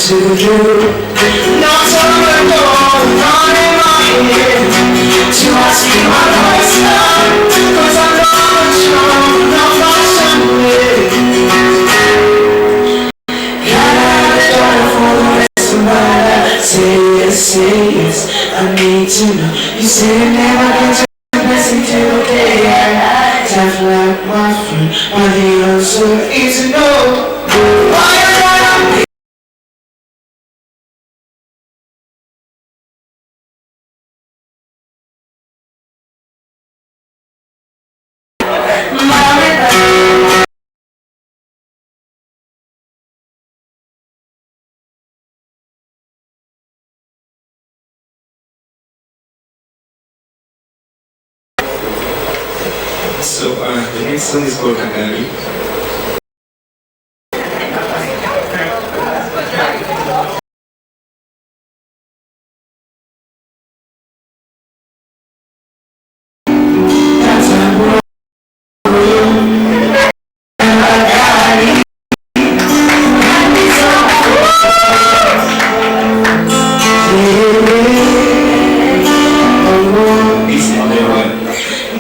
Speaker 1: to you. Not someone not in my head to ask you how do I start, cause I'm not strong, not much somewhere. Gotta have the door for the rest of my life. Say yes, I need to know. You say you never get to blessing till the day I die. Tough like my friend, but the answer is no. Why you gotta be?
Speaker 22: So the next song is called Kagari.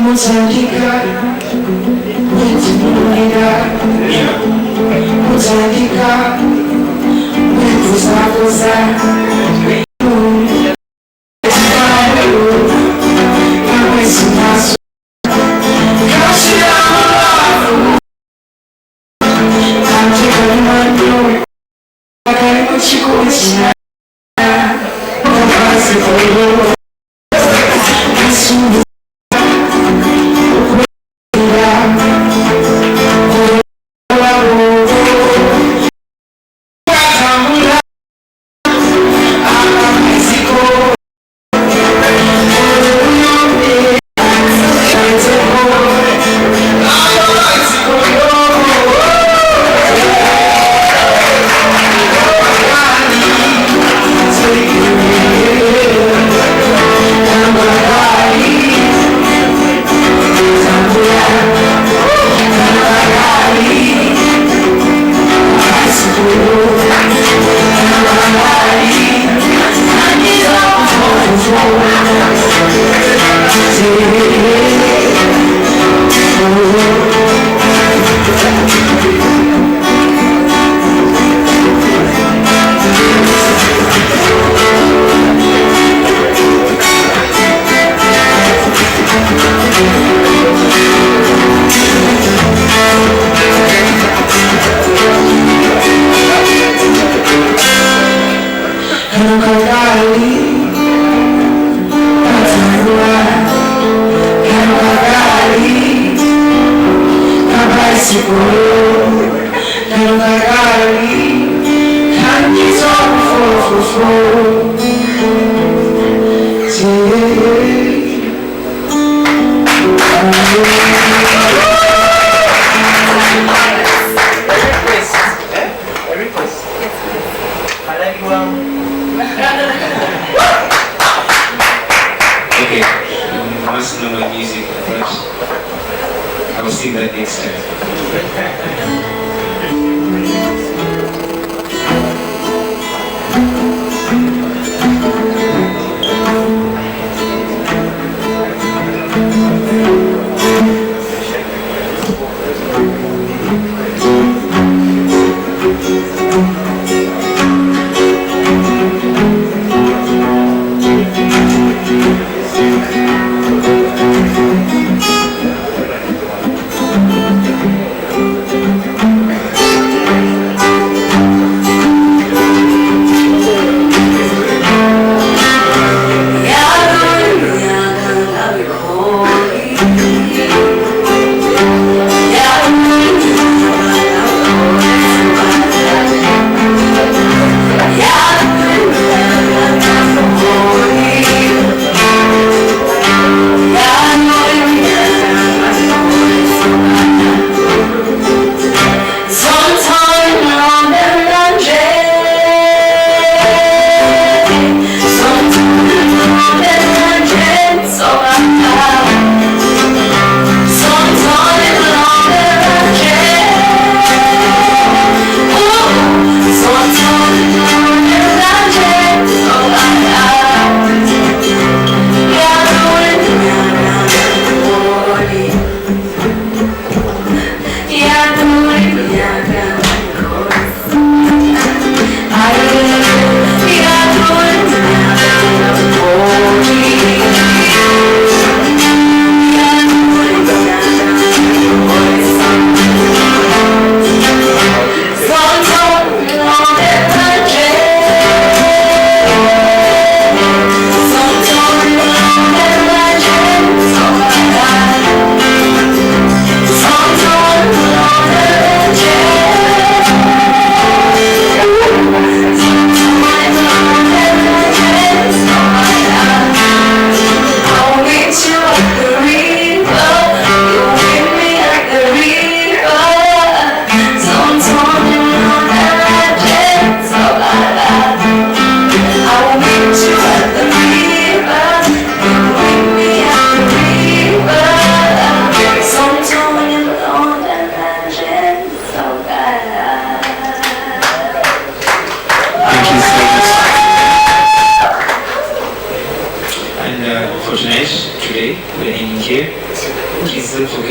Speaker 1: Mozambique,
Speaker 22: Okay, you must know my music first. I will sing that next time.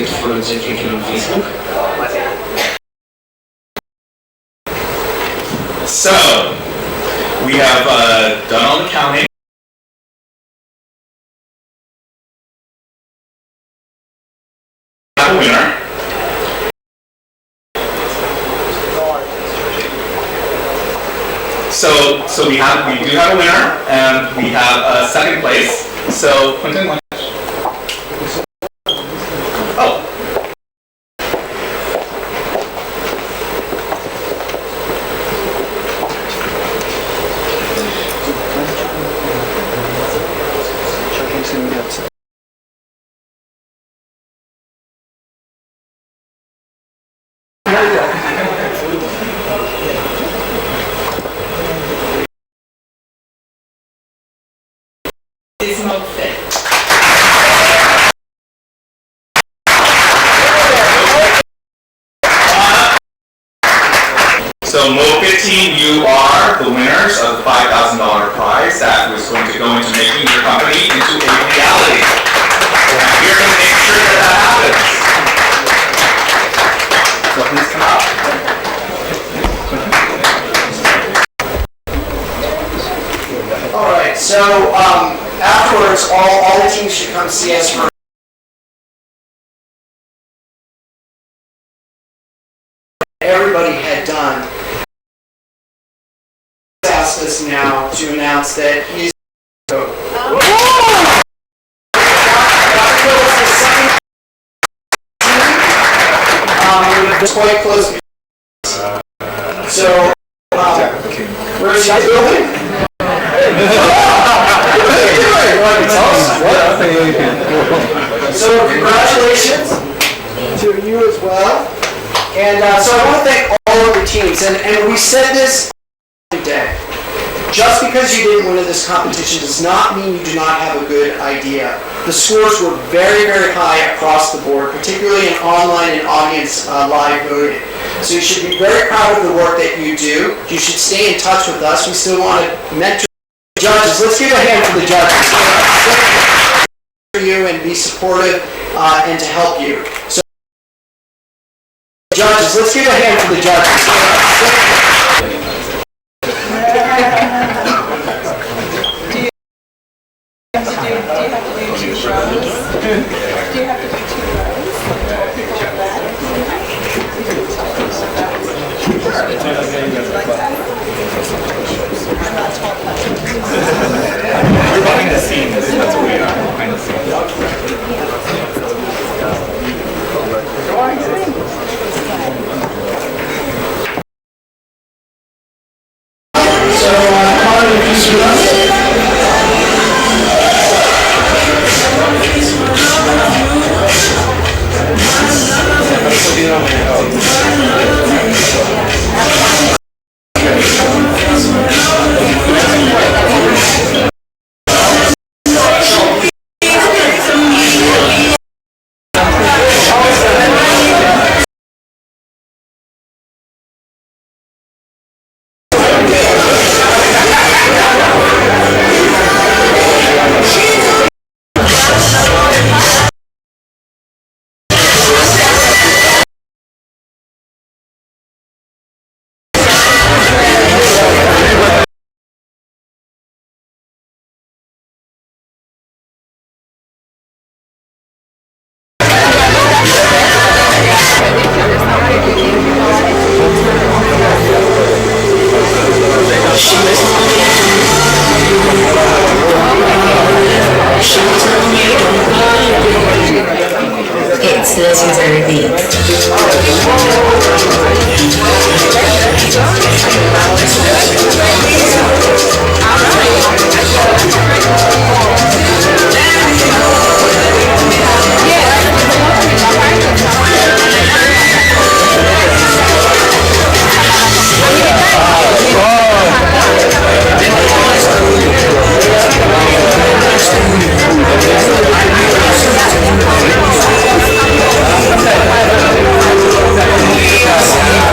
Speaker 22: forget to follow JKK on Facebook.
Speaker 3: So, we have done all the counting. We have a winner. So we do have a winner, and we have second place. So Quentin, oh.
Speaker 4: It's not fair.
Speaker 3: So Mode 15, you are the winners of the $5,000 prize that was going to go into making your company into a reality. And we're going to make sure that that happens. So please come up.
Speaker 2: All right, so afterwards, all the teams should come see us for everybody had done. Asked us now to announce that he's it's quite close. So, where's that building? So congratulations to you as well. And so I want to thank all of the teams. And we said this every day. Just because you didn't win in this competition does not mean you do not have a good idea. The scores were very, very high across the board, particularly in online and audience live voting. So you should be very proud of the work that you do. You should stay in touch with us. We still want to mentor judges. Let's give a hand for the judges. For you and be supportive and to help you. So judges, let's give a hand for the judges.
Speaker 3: We're behind the scenes. That's what we are. Behind the scenes.
Speaker 7: It's legendary beats.
Speaker 1: Yes.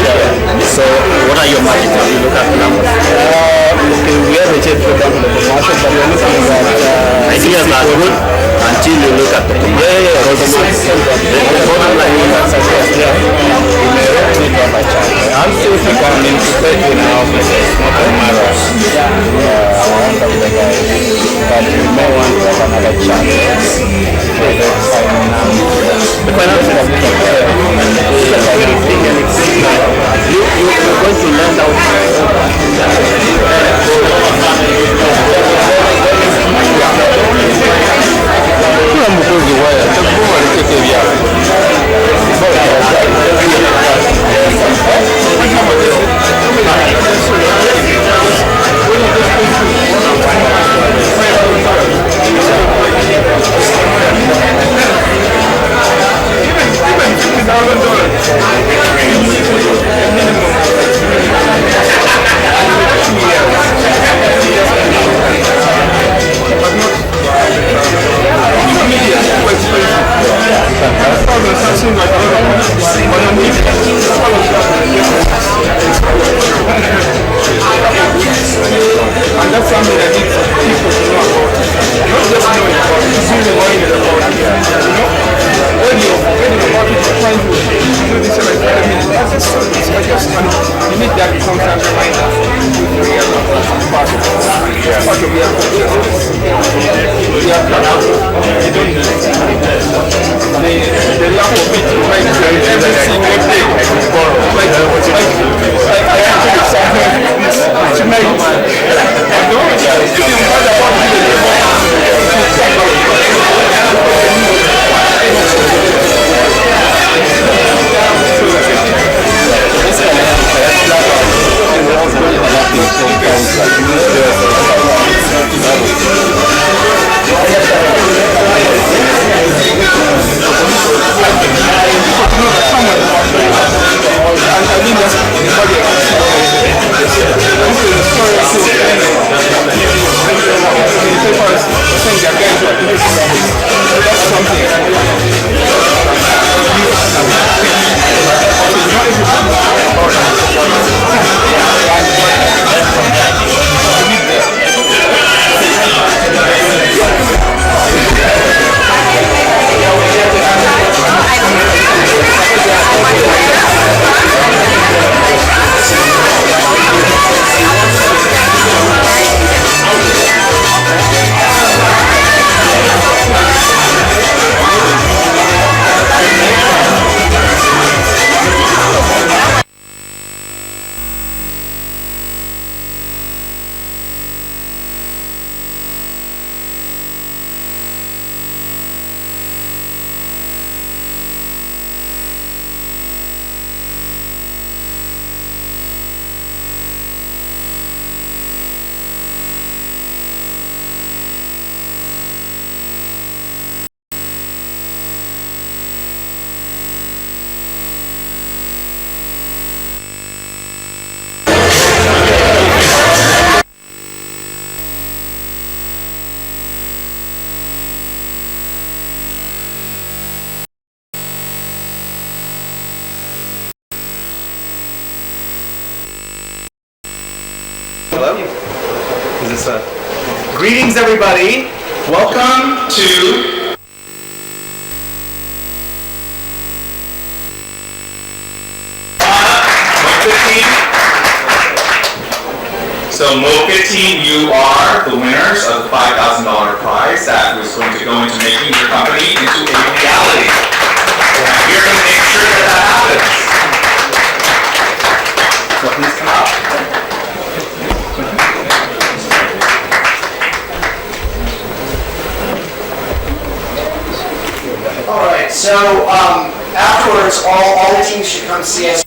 Speaker 8: So what are your margins if you look at the numbers? Okay, we have a check for the commercial, but we're looking at ideas are good until you look at the commercial. The bottom line is I'm still becoming prepared in our offices, not a matter of one of the guys, but you may want to have another chance. You're going to learn out. And that's something that needs people to know about. Not just knowing about it, it's really knowing it about it. When you're about it, you're trying to do this every 5 minutes. That's just so it's like just you need that constant reminder to realize that's part of it. It's part of your business. You have to you don't need the lack of it right every single day. Like I can tell you something tonight.
Speaker 3: Greetings, everybody. Welcome to So Mode 15, you are the winners of the $5,000 prize that was going to go into making your company into a reality. And you're going to make sure that that happens. So please come up.
Speaker 2: All right, so afterwards, all the teams should come see us.